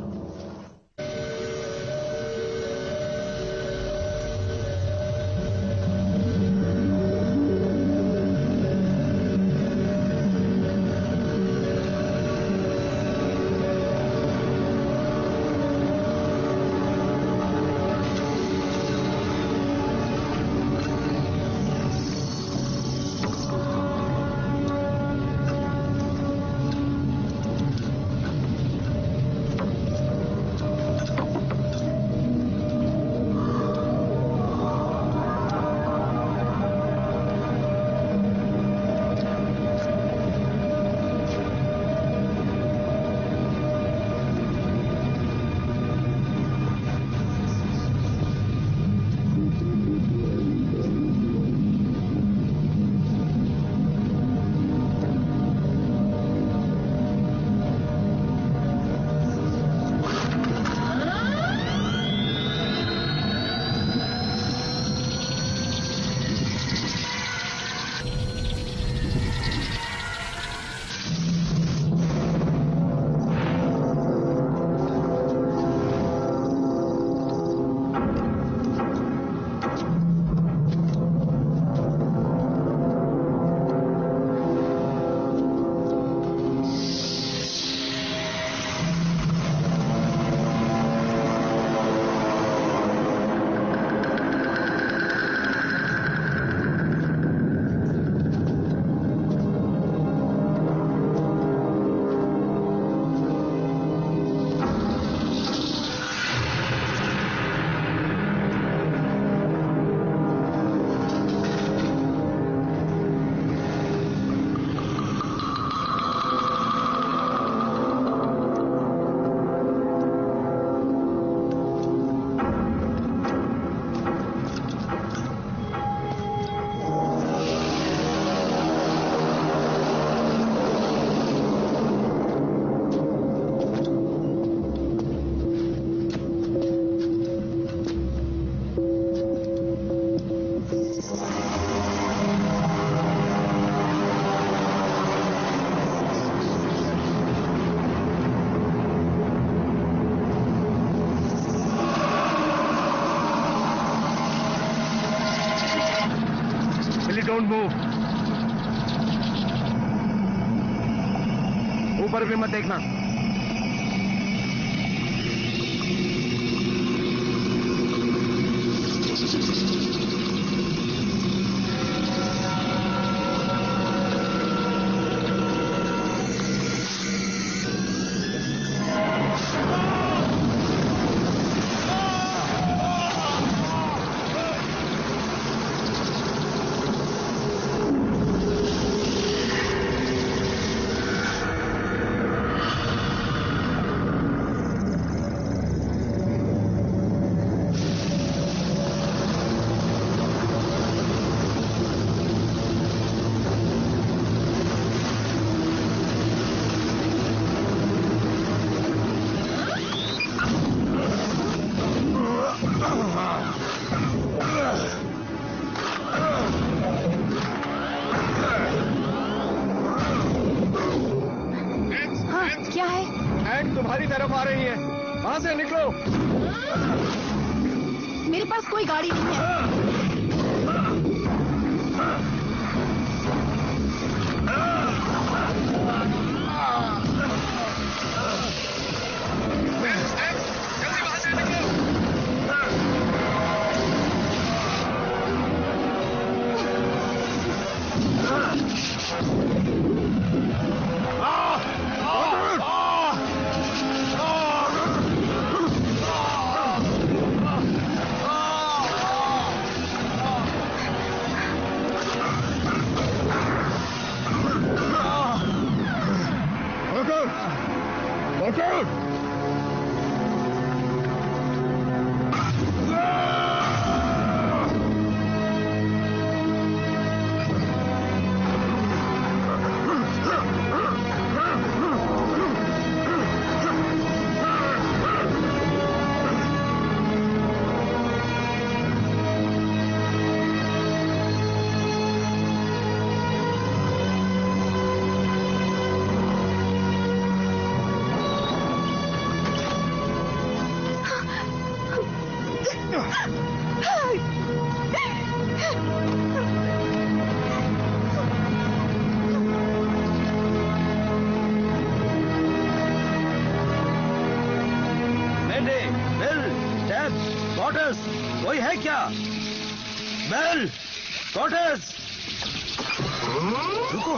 Speaker 7: Don't move. ऊपर भी मत देखना।
Speaker 6: तुम्हारी तरफ आ रही है, वहां से निकलो।
Speaker 3: मेरे पास कोई गाड़ी नहीं है।
Speaker 6: जल्दी वहां से निकलो।
Speaker 5: कॉटेस, कोई है क्या? मेल, कॉटेस, रुको,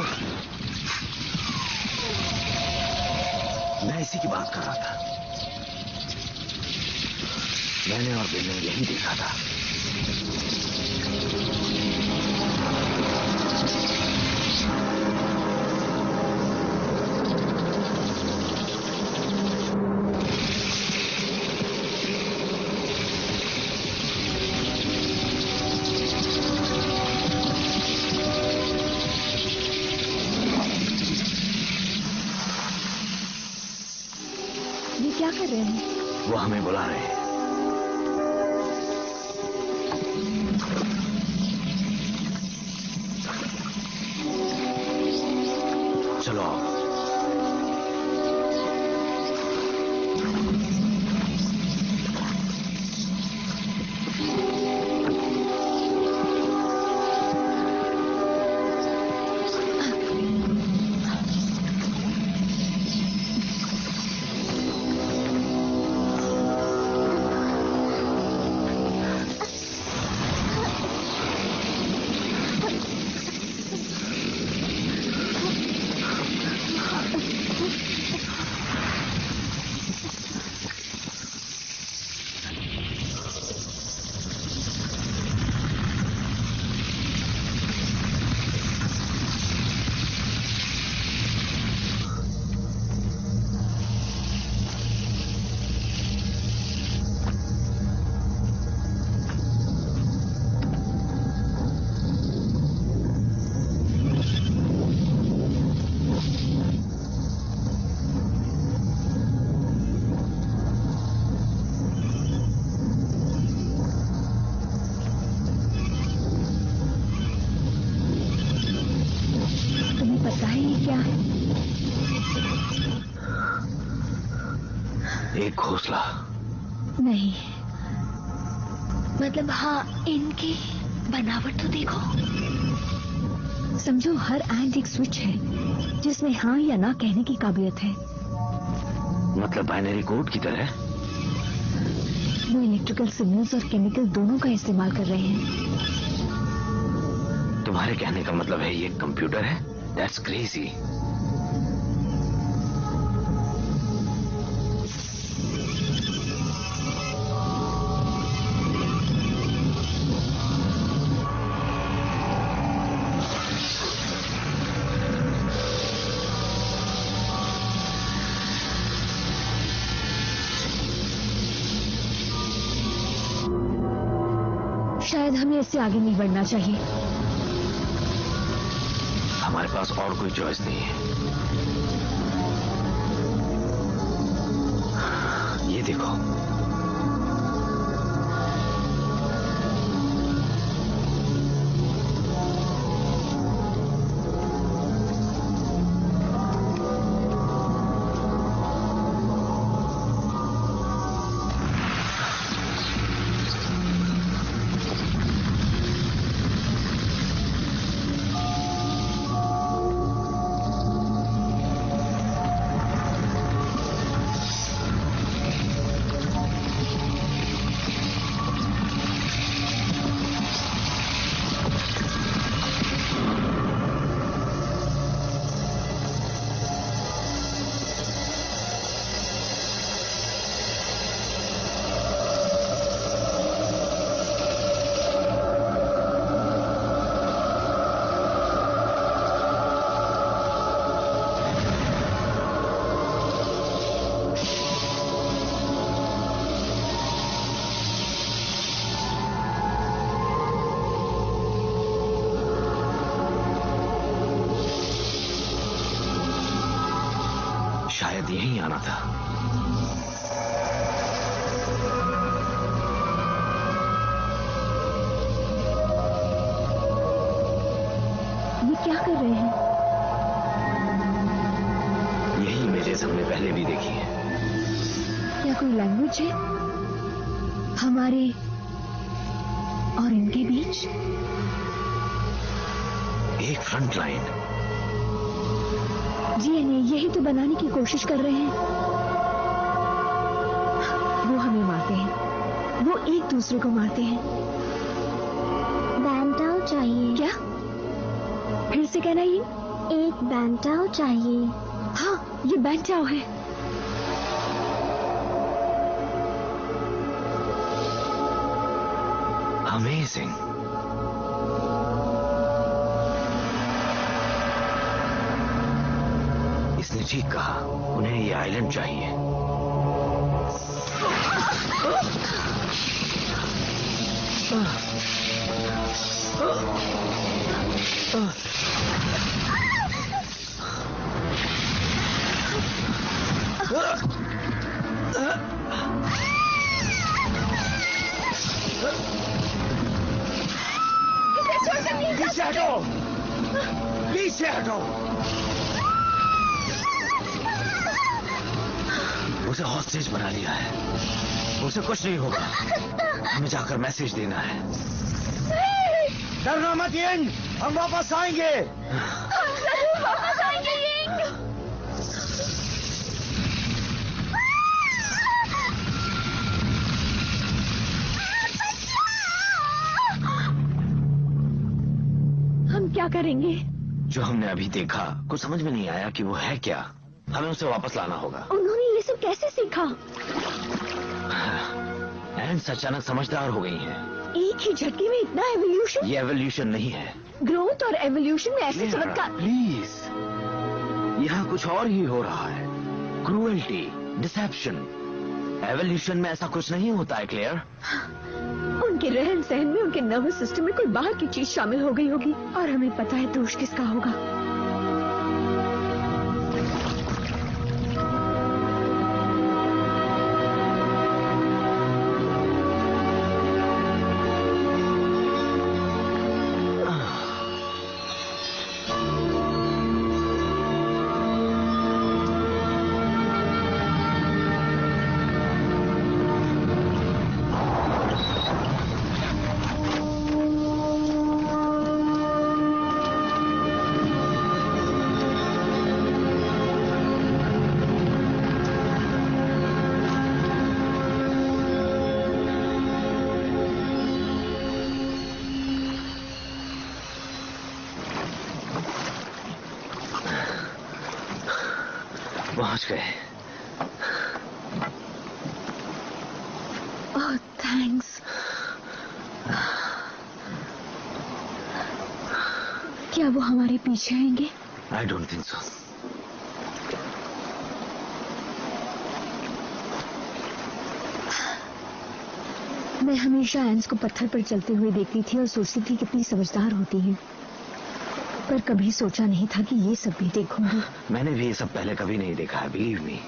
Speaker 5: मैं इसी की बात कर रहा था। मैंने और बिल ने यही देखा था।
Speaker 2: ये क्या कर रहे हैं?
Speaker 5: वो हमें बुला रहे हैं। चलो आओ। एक घोंसला।
Speaker 2: नहीं,
Speaker 4: मतलब हाँ, इनकी बनावट तो देखो।
Speaker 2: समझो हर एंड एक स्विच है जिसमें हाँ या ना कहने की काबिलियत है।
Speaker 5: मतलब बाइनरी कोड की तरह?
Speaker 2: वो इलेक्ट्रिकल सिग्नल्स और केमिकल दोनों का इस्तेमाल कर रहे हैं।
Speaker 5: तुम्हारे कहने का मतलब है ये कंप्यूटर है? That's crazy.
Speaker 2: शायद हमें इससे आगे नहीं बढ़ना चाहिए।
Speaker 5: हमारे पास और कोई चॉइस नहीं है। ये देखो, शायद यहीं आना था।
Speaker 2: ये क्या कर रहे हैं?
Speaker 5: यही इमेजेस हमने पहले भी देखी है।
Speaker 2: क्या कोई लैंग्वेज है हमारे और इनके बीच?
Speaker 5: एक फ्रंट लाइन।
Speaker 2: डीएनए यही तो बनाने की कोशिश कर रहे हैं। वो हमें मारते हैं, वो एक दूसरे को मारते हैं।
Speaker 10: बैंटाओ चाहिए।
Speaker 2: क्या? फिर से कहना ये?
Speaker 10: एक बैंटाओ चाहिए।
Speaker 2: हाँ, ये बैंटाओ है।
Speaker 5: अमेजिंग। इसने ठीक कहा, उन्हें ये आइलैंड चाहिए।
Speaker 1: पीछे हटो, पीछे हटो।
Speaker 5: उसे हॉस्टेज बना लिया है, उसे कुछ नहीं होगा। हमें जाकर मैसेज देना है।
Speaker 1: डरना मत यिंग, हम वापस आएंगे।
Speaker 10: हम जरूर वापस आएंगे यिंग।
Speaker 2: हम क्या करेंगे?
Speaker 5: जो हमने अभी देखा, कुछ समझ में नहीं आया कि वो है क्या। हमें उसे वापस लाना होगा।
Speaker 2: उन्होंने ये सब कैसे सीखा?
Speaker 5: एंड्स अचानक समझदार हो गई हैं।
Speaker 2: एक ही झटके में इतना एवोल्यूशन?
Speaker 5: ये एवोल्यूशन नहीं है।
Speaker 2: ग्रोथ और एवोल्यूशन में ऐसे चमत्कार।
Speaker 5: प्लीज, यहाँ कुछ और ही हो रहा है। Cruelty, dissipation. एवोल्यूशन में ऐसा कुछ नहीं होता है, क्लेयर।
Speaker 2: उनके रहन सहन में, उनके नर्वस सिस्टम में कोई बाहर की चीज शामिल हो गई होगी, और हमें पता है दोष किसका होगा।
Speaker 5: पहुंच गए।
Speaker 2: ओह, थैंक्स। क्या वो हमारे पीछे आएंगे?
Speaker 5: I don't think so.
Speaker 2: मैं हमेशा एंस को पत्थर पर चलते हुए देखती थी और सोचती थी कितनी समझदार होती है, पर कभी सोचा नहीं था कि ये सब भी देखूंगी।
Speaker 5: मैंने भी ये सब पहले कभी नहीं देखा है, बिलीव मी।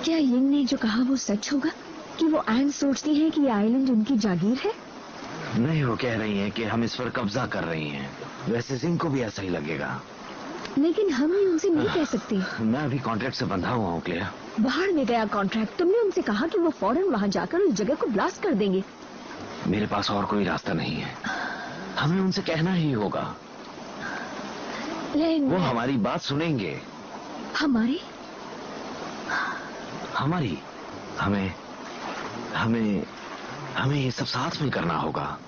Speaker 2: क्या यिंग ने जो कहा वो सच होगा कि वो एंस सोचती है कि ये आइलैंड उनकी जागीर है?
Speaker 5: नहीं, वो कह रही हैं कि हम इस पर कब्जा कर रही हैं। वैसे जिंग को भी ऐसा ही लगेगा,
Speaker 2: लेकिन हम ही उनसे नहीं कह सकते।
Speaker 5: मैं अभी कॉन्ट्रैक्ट से बंधा हुआ हूँ, क्लियर।
Speaker 2: बाहर में गया कॉन्ट्रैक्ट। तुमने उनसे कहा कि वो फौरन वहां जाकर उस जगह को ब्लास्ट कर देंगे।
Speaker 5: मेरे पास और कोई रास्ता नहीं है, हमें उनसे कहना ही होगा।
Speaker 2: लेकिन
Speaker 5: वो हमारी बात सुनेंगे।
Speaker 2: हमारी
Speaker 5: हमें ये सब साथ में करना होगा,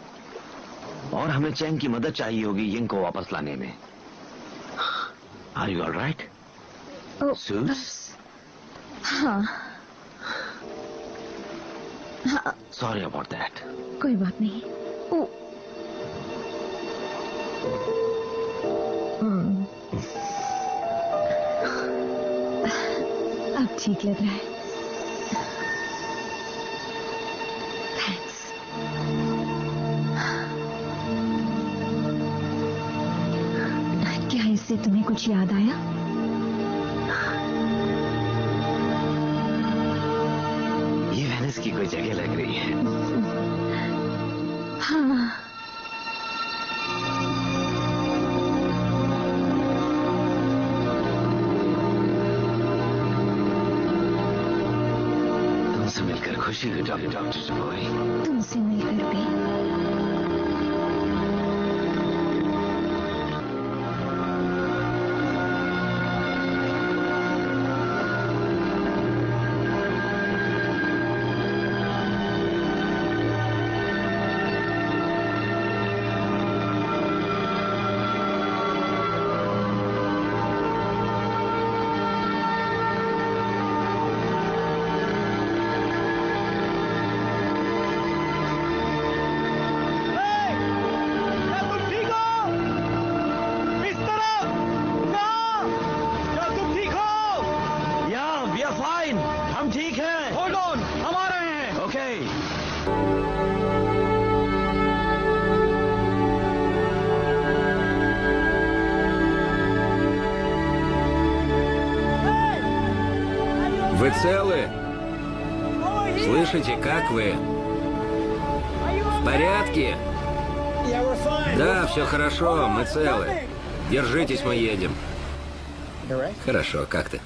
Speaker 5: और हमें चैंग की मदद चाहिए होगी यिंग को वापस लाने में। Are you all right?
Speaker 2: हाँ,
Speaker 5: सॉरी अबाउट दैट।
Speaker 2: कोई बात नहीं। ओ, अब ठीक लग रहा है। थैंक्स। क्या इससे तुम्हें कुछ याद आया?
Speaker 5: ये वेनिस की कोई जगह लग रही है।
Speaker 2: हाँ,
Speaker 5: तुमसे मिलकर खुशी हुई डॉक्टर डुबॉय।
Speaker 2: तुमसे मिलकर भी।
Speaker 11: целы? Слышите, как вы? В порядке? Да, все хорошо, мы целы. Держитесь, мы едем. Хорошо, как ты?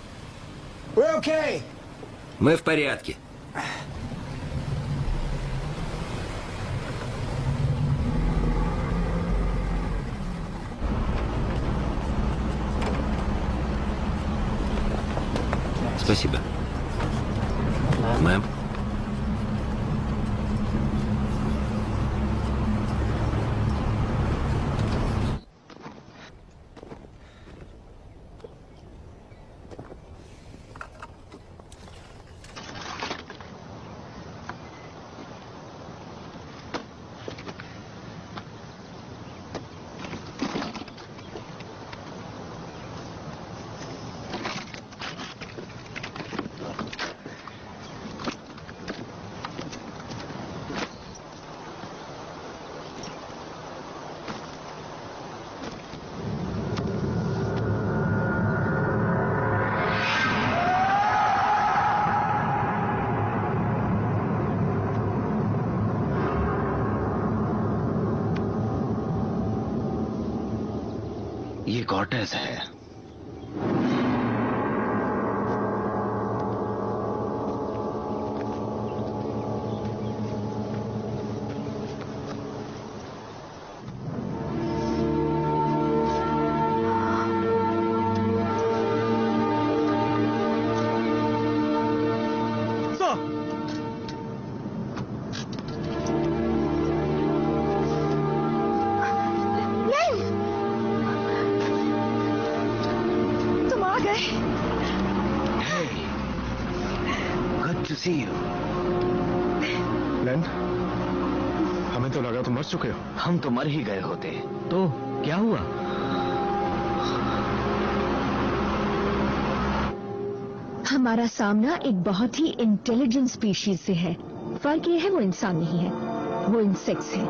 Speaker 11: Мы в порядке. Спасибо. Мэм?
Speaker 5: ये कॉर्टेज है।
Speaker 6: लेन, हमें तो लगा तुम मर चुके हो।
Speaker 5: हम तो मर ही गए होते।
Speaker 9: तो क्या हुआ?
Speaker 2: हमारा सामना एक बहुत ही इंटेलिजेंट स्पीशीज से है। फर्क ये है वो इंसान नहीं है, वो इंसेक्ट्स है।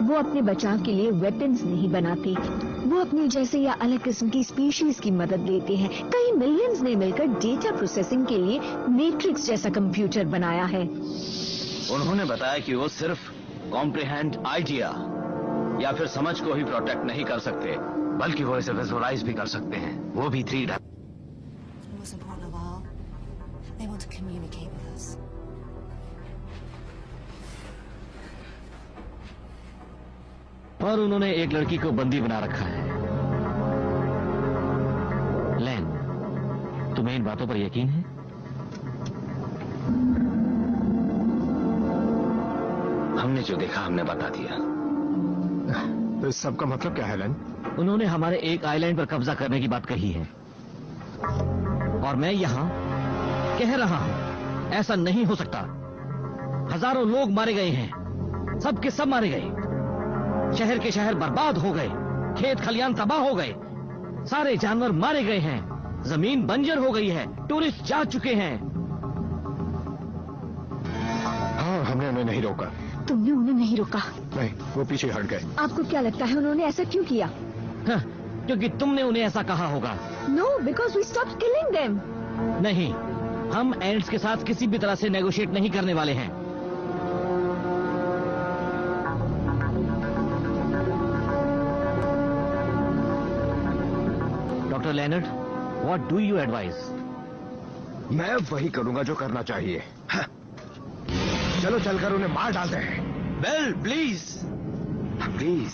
Speaker 2: वो अपने बचाव के लिए वेपन्स नहीं बनाते, वो अपने जैसे या अलग किस्म की स्पीशीज की मदद लेते हैं। कई मिलियंस ने मिलकर डेटा प्रोसेसिंग के लिए मैट्रिक्स जैसा कंप्यूटर बनाया है।
Speaker 5: उन्होंने बताया कि वो सिर्फ कॉम्प्रिहेंड आइडिया या फिर समझ को ही प्रोटेक्ट नहीं कर सकते, बल्कि वो इसे विजुअलाइज भी कर सकते हैं, वो भी 3
Speaker 9: और उन्होंने एक लड़की को बंदी बना रखा है। लैन, तुम्हें इन बातों पर यकीन है?
Speaker 5: हमने जो देखा हमने बता दिया।
Speaker 6: तो इस सब का मतलब क्या है लैन?
Speaker 9: उन्होंने हमारे एक आइलैंड पर कब्जा करने की बात कही है और मैं यहां कह रहा हूं ऐसा नहीं हो सकता। हजारों लोग मारे गए हैं, सब के सब मारे गए। शहर के शहर बर्बाद हो गए, खेत खलियान तबाह हो गए, सारे जानवर मारे गए हैं, जमीन बंजर हो गई है, टूरिस्ट जा चुके हैं।
Speaker 6: हाँ, हमने उन्हें नहीं रोका।
Speaker 2: तुमने उन्हें नहीं रोका?
Speaker 6: नहीं, वो पीछे हट गए।
Speaker 2: आपको क्या लगता है उन्होंने ऐसा क्यों किया?
Speaker 9: हाँ, क्योंकि तुमने उन्हें ऐसा कहा होगा।
Speaker 2: No, because we stopped killing them.
Speaker 9: नहीं, हम एंड्स के साथ किसी भी तरह से नेगोशिएट नहीं करने वाले हैं। Doctor Leonard, what do you advise?
Speaker 6: मैं वही करूंगा जो करना चाहिए। चलो चलकर उन्हें मार डालते हैं।
Speaker 5: Well, please please.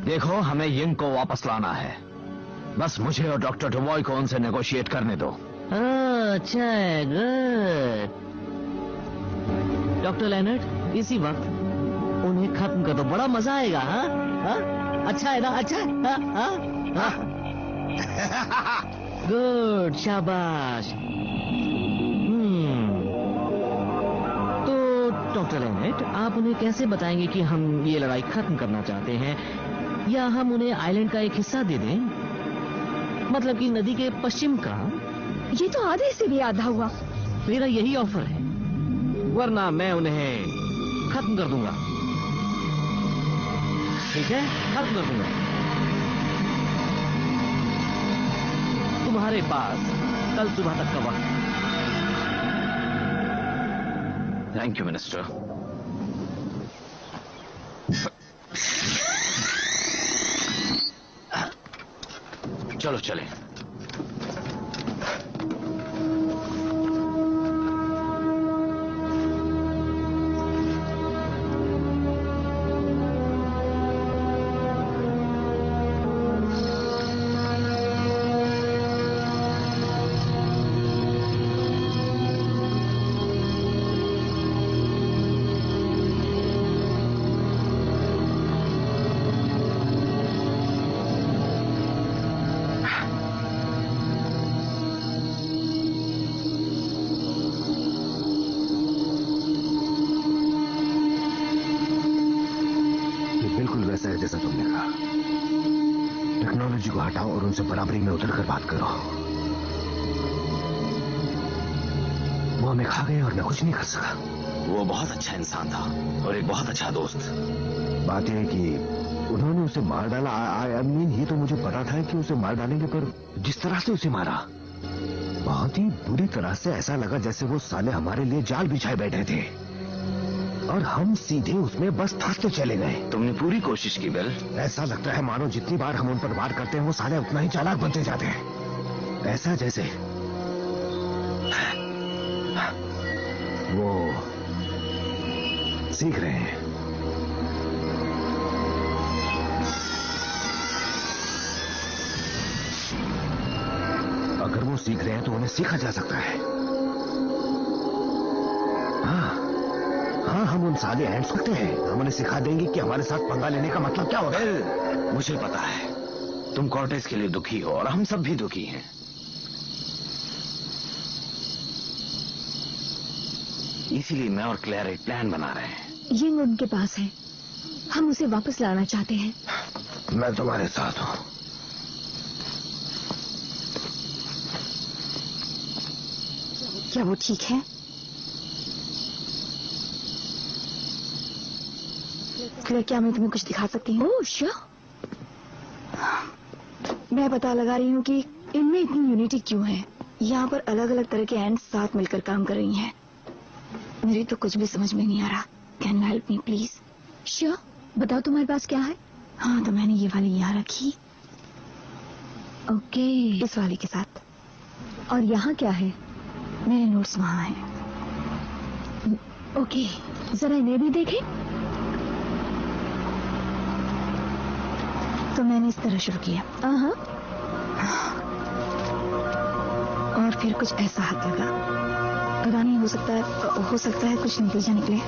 Speaker 5: देखो, हमें यिंग को वापस लाना है। बस मुझे और डॉक्टर डुबॉय को उनसे नेगोशिएट करने दो।
Speaker 9: अच्छा, गुड। डॉक्टर लेनर्ड, इसी वक्त उन्हें खत्म कर दो, बड़ा मजा आएगा। हाँ हाँ, अच्छा है ना? अच्छा है? हाँ? गुड, शाबाश। तो डॉक्टर लेनर्ड, आप उन्हें कैसे बताएंगे कि हम ये लड़ाई खत्म करना चाहते हैं, या हम उन्हें आइलैंड का एक हिस्सा दे दें, मतलब कि नदी के पश्चिम का?
Speaker 2: ये तो आधे से भी आधा हुआ।
Speaker 9: मेरा यही ऑफर है, वरना मैं उन्हें खत्म कर दूंगा। ठीक है, खत्म कर दूंगा। तुम्हारे पास कल सुबह तक का वक्त।
Speaker 5: Thank you minister. चलो चलें।
Speaker 7: जैसा तुमने कहा, टेक्नोलॉजी को हटाओ और उनसे बराबरी में उतरकर बात करो। वो हमें खा गए और मैं कुछ नहीं कर सका।
Speaker 5: वो बहुत अच्छा इंसान था और एक बहुत अच्छा दोस्त।
Speaker 7: बात यह है कि उन्होंने उसे मार डाला। आई मीन, ये तो मुझे पता था कि उसे मार डालेंगे, पर जिस तरह से उसे मारा, बहुत ही बुरी तरह से। ऐसा लगा जैसे वो साले हमारे लिए जाल बिछाए बैठे थे और हम सीधे उसमें बस फंसते चले गए।
Speaker 5: तुमने पूरी कोशिश की बिल।
Speaker 7: ऐसा लगता है मानो जितनी बार हम उन पर वार करते हैं वो साले उतना ही चालाक बनते जाते हैं। ऐसा जैसे वो सीख रहे हैं। अगर वो सीख रहे हैं तो उन्हें सीखा जा सकता है। हाँ, हम उन साले एंड्स करते हैं। हम उन्हें सिखा देंगे कि हमारे साथ पंगा लेने का मतलब क्या होगा।
Speaker 5: मुझे पता है तुम कॉर्टेस के लिए दुखी हो और हम सब भी दुखी हैं। इसीलिए मैं और क्लेयर एक प्लान बना रहे हैं।
Speaker 2: यिंग उनके पास है, हम उसे वापस लाना चाहते हैं।
Speaker 7: मैं तुम्हारे साथ हूं।
Speaker 2: क्या वो ठीक है? क्या मैं तुम्हें कुछ दिखा सकती हूँ? Oh sure. मैं पता लगा रही हूँ कि इनमें इतनी यूनिटी क्यों है। यहाँ पर अलग अलग तरह के एंड्स साथ मिलकर काम कर रही हैं। मेरी तो कुछ भी समझ में नहीं आ रहा। Can you help me please? Sure, बताओ तुम्हारे पास क्या है? हाँ, तो मैंने ये वाली यहाँ रखी। ओके, इस वाली के साथ। और यहाँ क्या है? मेरे नोट्स वहाँ हैं। ओके, जरा इन्हें भी देखें। तो मैंने इस तरह शुरू किया। और फिर कुछ ऐसा हाथ लगा। पता नहीं, हो सकता है कुछ नतीजा निकले।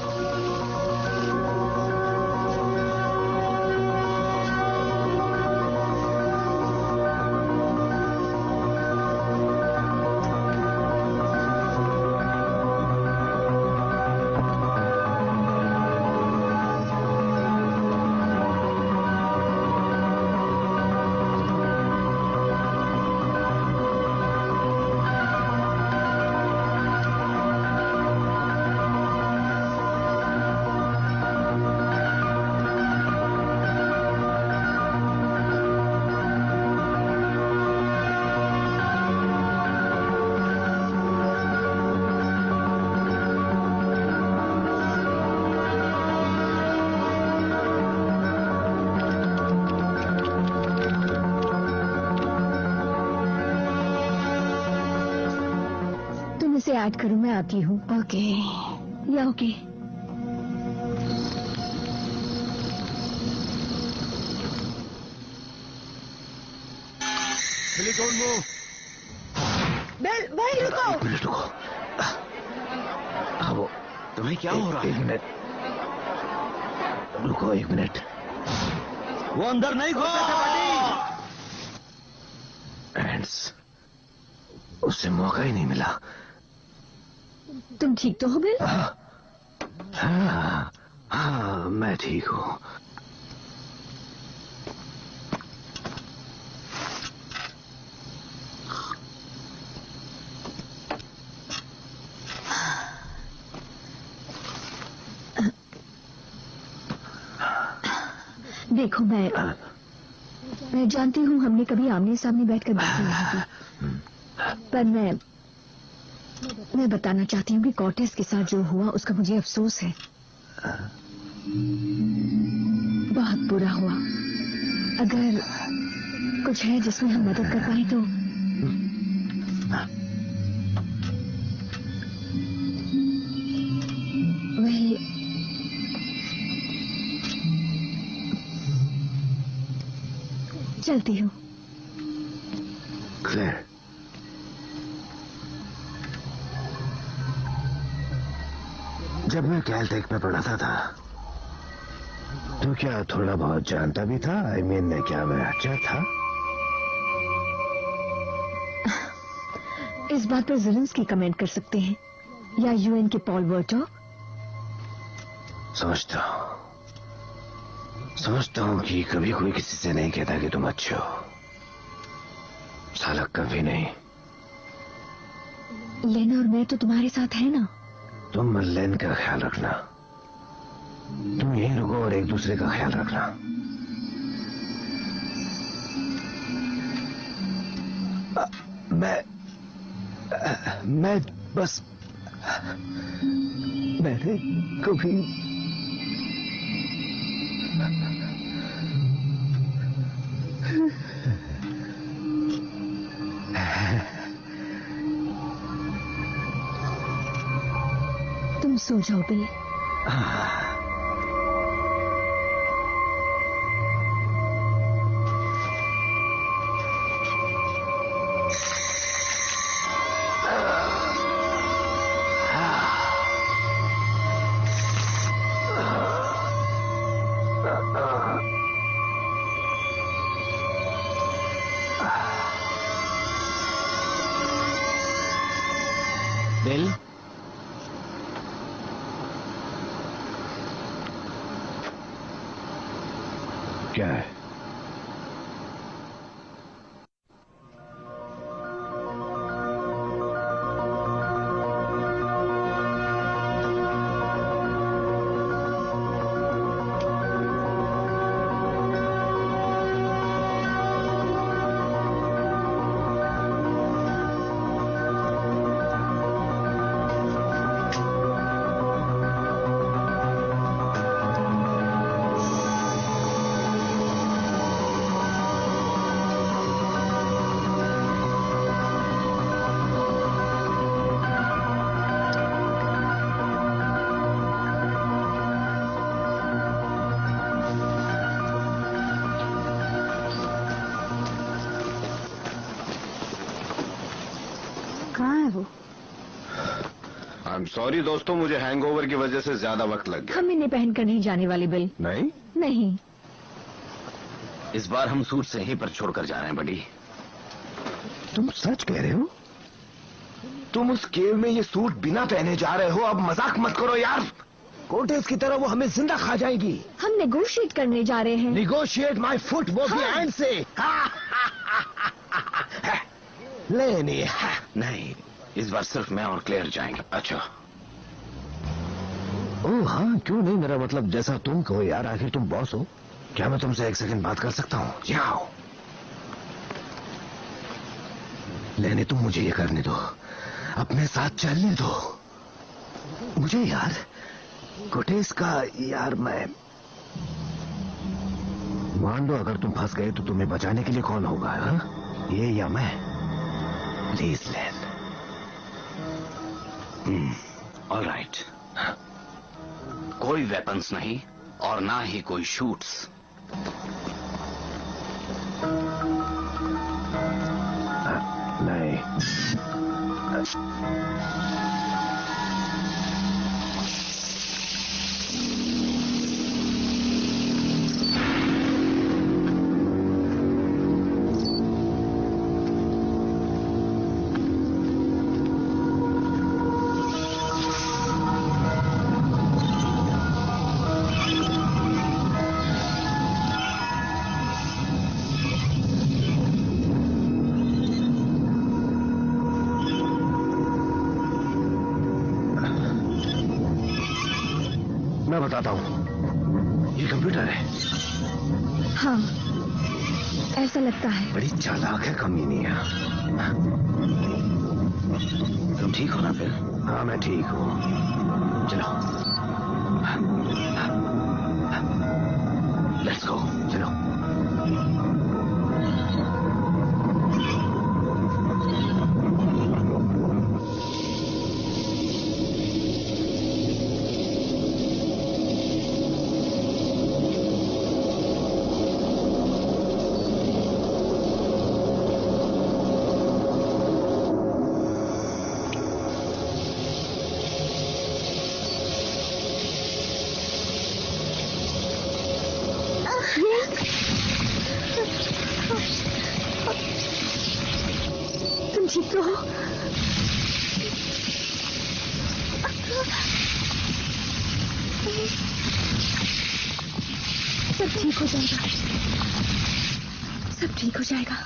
Speaker 2: इसे ऐड करूं, मैं आती हूँ। ओके या ओके।
Speaker 7: बेल भाई रुको। एक मिनट रुको। हाँ, वो
Speaker 5: तुम्हें क्या हो रहा है?
Speaker 7: एक मिनट रुको, एक मिनट।
Speaker 5: वो अंदर नहीं घुस सकते।
Speaker 7: एंड्स, उससे मौका ही नहीं मिला।
Speaker 2: तुम ठीक तो हो बिल?
Speaker 7: हाँ, मैं ठीक हूँ।
Speaker 2: देखो मैं जानती हूँ हमने कभी आमने सामने बैठकर बातें नहीं की, पर मैं बताना चाहती हूँ कि कॉर्टेस के साथ जो हुआ उसका मुझे अफसोस है। बहुत बुरा हुआ। अगर कुछ है जिसमें हम मदद कर पाए तो। चलती हूँ।
Speaker 6: क्लेयर, जब मैं कैलटेक में पढ़ाता था तो क्या थोड़ा बहुत जानता भी था? I mean, क्या मैं अच्छा था?
Speaker 2: इस बात पर ज़ेलेंस्की कमेंट कर सकते हैं या यूएन के पॉल वर्टो।
Speaker 6: समझता हूँ कि कभी कोई किसी से नहीं कहता कि तुम अच्छे हो। साला कभी नहीं।
Speaker 2: लेना और मैं तो तुम्हारे साथ है ना।
Speaker 6: तुम लेन का ख्याल रखना, तुम यहीं रुको और एक दूसरे का ख्याल रखना। मैं बस मैंने कभी
Speaker 2: तुम सो जाओ बिल।
Speaker 9: बिल,
Speaker 6: क्या है?
Speaker 8: सॉरी दोस्तों, मुझे हैंगओवर की वजह से ज्यादा वक्त लग गया।
Speaker 2: हम इन्हें पहनकर नहीं जाने वाले बिल। नहीं।
Speaker 5: इस बार हम सूट से ही पर छोड़कर जा रहे हैं बड़ी।
Speaker 6: तुम सच कह रहे हो? तुम उस केव में ये सूट बिना पहने जा रहे हो? अब मजाक मत करो यार। कोर्टेस की तरह वो हमें जिंदा खा जाएगी।
Speaker 2: हम नेगोशिएट करने जा रहे हैं।
Speaker 6: नेगोशिएट माय फुट, वो भी हैंड से।
Speaker 5: नहीं, इस बार सिर्फ मैं और क्लेयर जाएंगे। अच्छा।
Speaker 6: ओह हाँ, क्यों नहीं, मेरा मतलब जैसा तुम कहो यार, आखिर तुम बॉस हो। क्या मैं तुमसे एक सेकंड बात कर सकता हूँ? जाओ। लेने तुम मुझे ये करने दो, अपने साथ चलने दो मुझे यार। कोटेस का यार, मैं मान लो अगर तुम फंस गए तो तुम्हें बचाने के लिए कौन होगा? हा? ये या मैं? Please lane.
Speaker 5: ऑलराइट। कोई वेपन्स नहीं और ना ही कोई शूट्स।
Speaker 6: नहीं। मैं बताता हूं, ये कंप्यूटर है।
Speaker 2: हाँ, ऐसा लगता है।
Speaker 5: बड़ी चालाक है कमीनिया। तुम ठीक हो ना फिर? हाँ, मैं ठीक हूँ। चलो, लेट्स गो, चलो।
Speaker 2: तुम ठीक तो हो? सब ठीक हो जाएगा, सब ठीक हो जाएगा।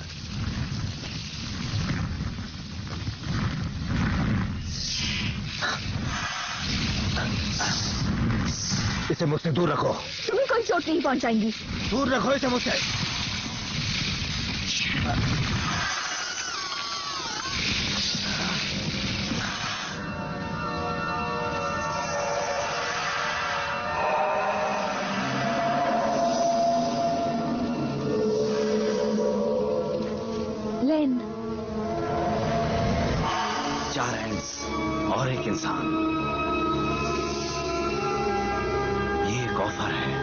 Speaker 5: इसे मुझसे दूर रखो।
Speaker 2: तुम्हें कोई चोट नहीं पहुंचाएंगी।
Speaker 5: दूर रखो इसे मुझसे।
Speaker 2: लेन,
Speaker 5: 4 एंड्स और एक इंसान, ये एक ऑफर है।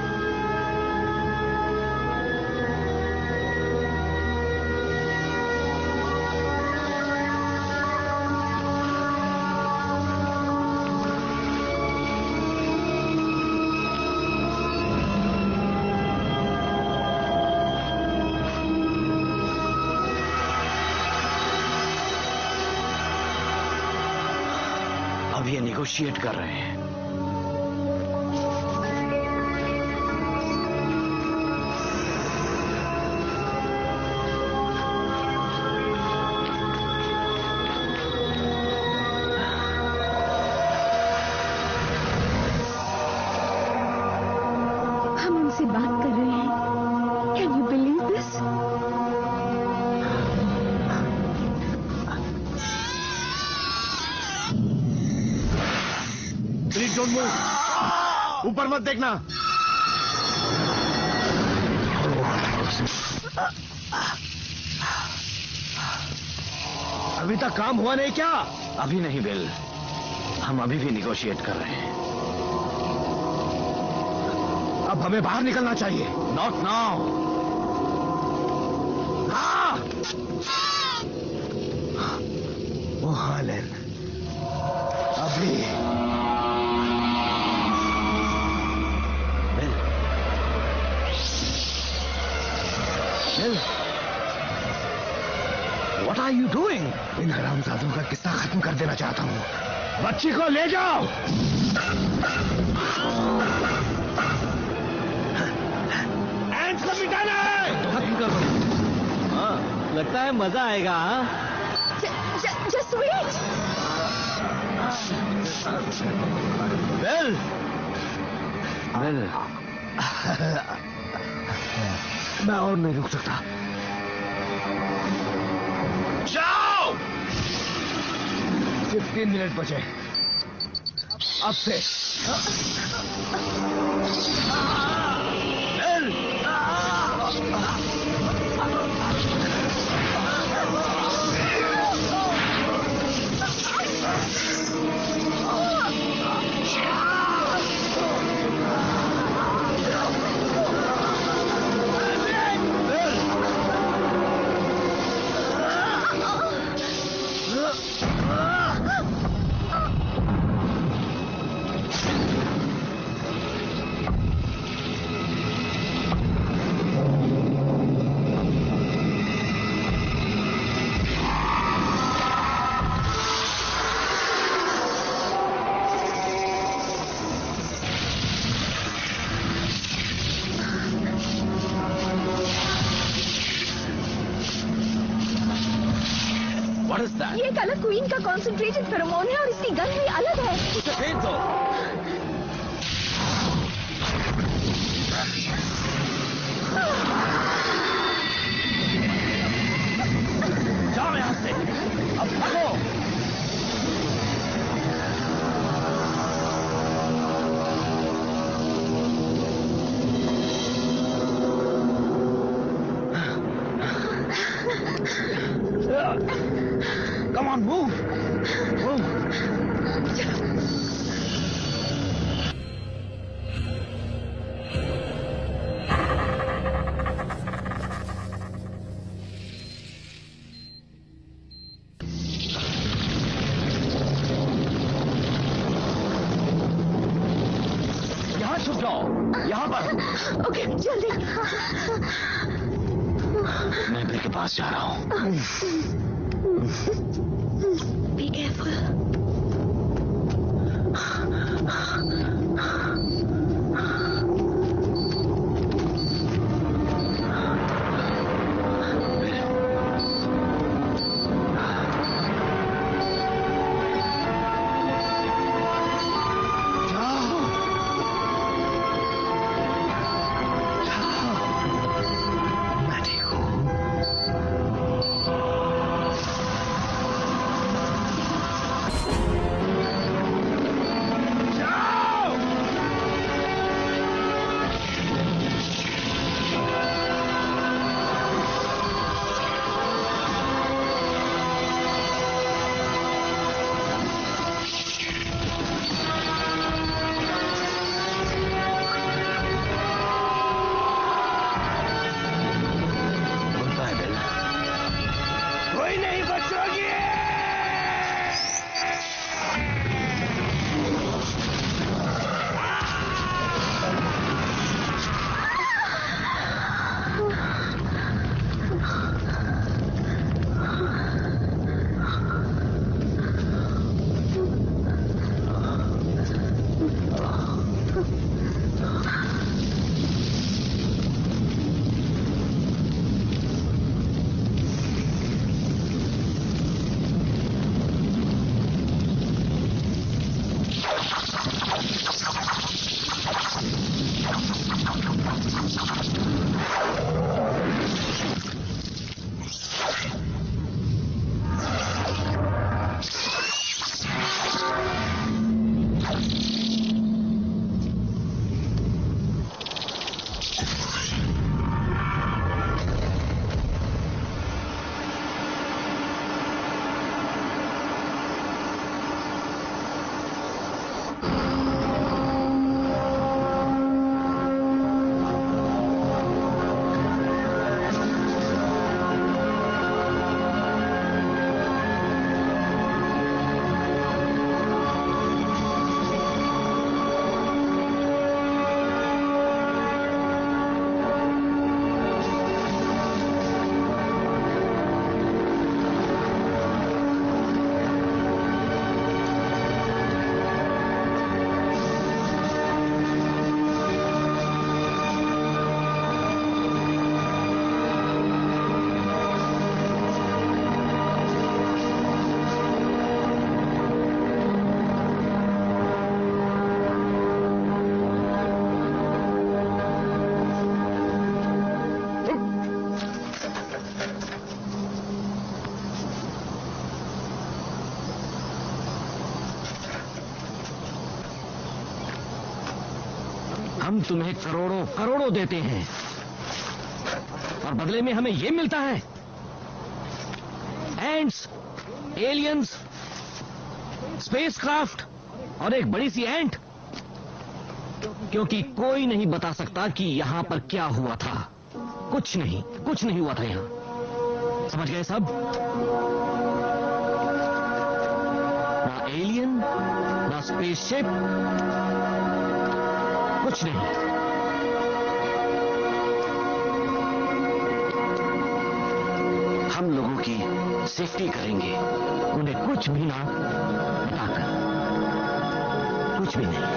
Speaker 5: अब ये निगोशिएट कर रहे हैं।
Speaker 2: हम उनसे बात कर रहे हैं। Can you believe this?
Speaker 1: Please don't move. ऊपर मत देखना।
Speaker 5: अभी तक काम हुआ नहीं क्या? अभी नहीं बिल, हम अभी भी निगोशिएट कर रहे हैं। अब हमें बाहर निकलना चाहिए। Not now. वो हालेन, अभी bill, bill, What are you doing? इन हरामजादों का किस्सा खत्म कर देना चाहता हूँ। बच्ची को ले जाओ।
Speaker 1: एंड्स को मिटाना है।
Speaker 9: खत्म कर दो। हाँ, लगता है मजा आएगा। हाँ,
Speaker 2: Just wait.
Speaker 5: बिल, बिल, मैं और नहीं रुक सकता। जाओ। 15 मिनट बचे अब से। बिल,
Speaker 2: ये एक अलग क्वीन का कॉन्सेंट्रेटेड फेरोमोन है और इसकी गंध भी अलग है।
Speaker 5: उसे फेंक दो।
Speaker 1: जाओ यहां से, अब भागो। Come on, move. Move. यहाँ छुप जाओ, यहाँ पर।
Speaker 10: ओके, जल्दी।
Speaker 5: मैं बिल के पास जा रहा हूँ।
Speaker 10: Be careful.
Speaker 9: हम तुम्हें करोड़ों करोड़ों देते हैं और बदले में हमें ये मिलता है, एंट्स, एलियंस, स्पेसक्राफ्ट और एक बड़ी सी एंट, क्योंकि कोई नहीं बता सकता कि यहां पर क्या हुआ था। कुछ नहीं हुआ था यहां। समझ गए सब? ना एलियन, ना स्पेसशिप, कुछ नहीं। हम लोगों की सेफ्टी करेंगे, उन्हें कुछ भी ना बताकर, कुछ भी नहीं।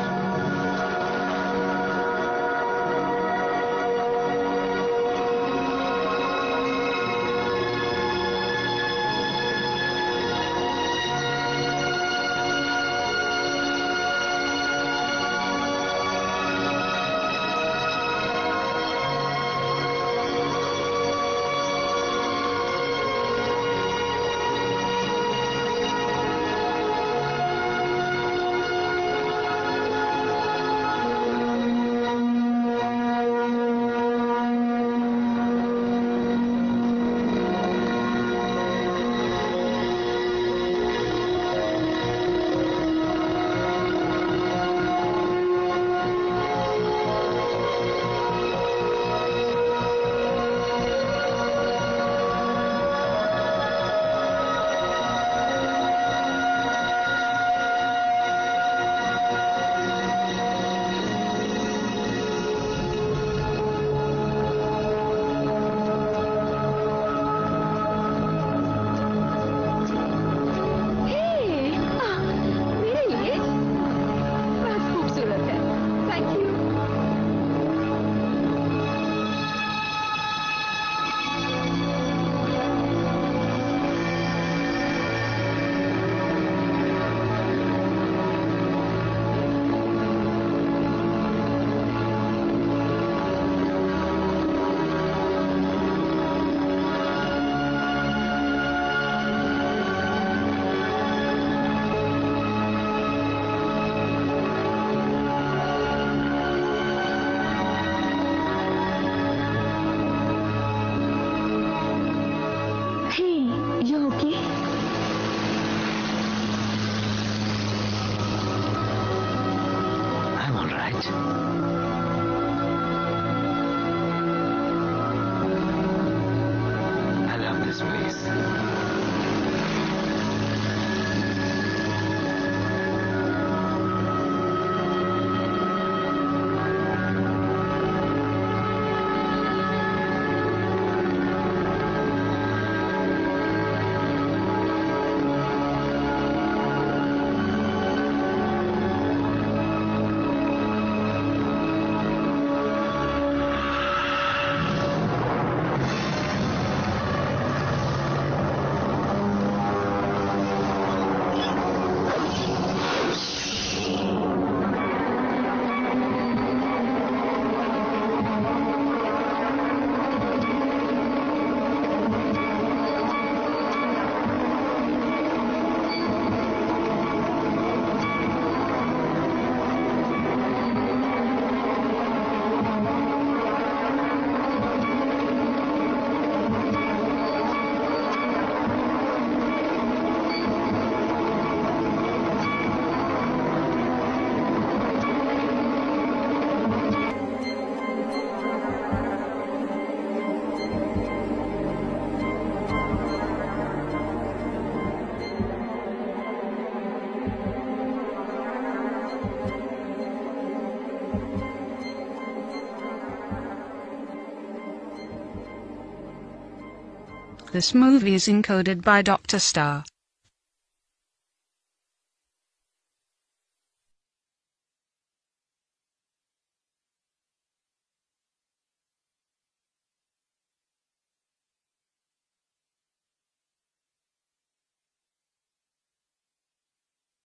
Speaker 12: right? I love this place.
Speaker 13: This movie is encoded by Dr. Star.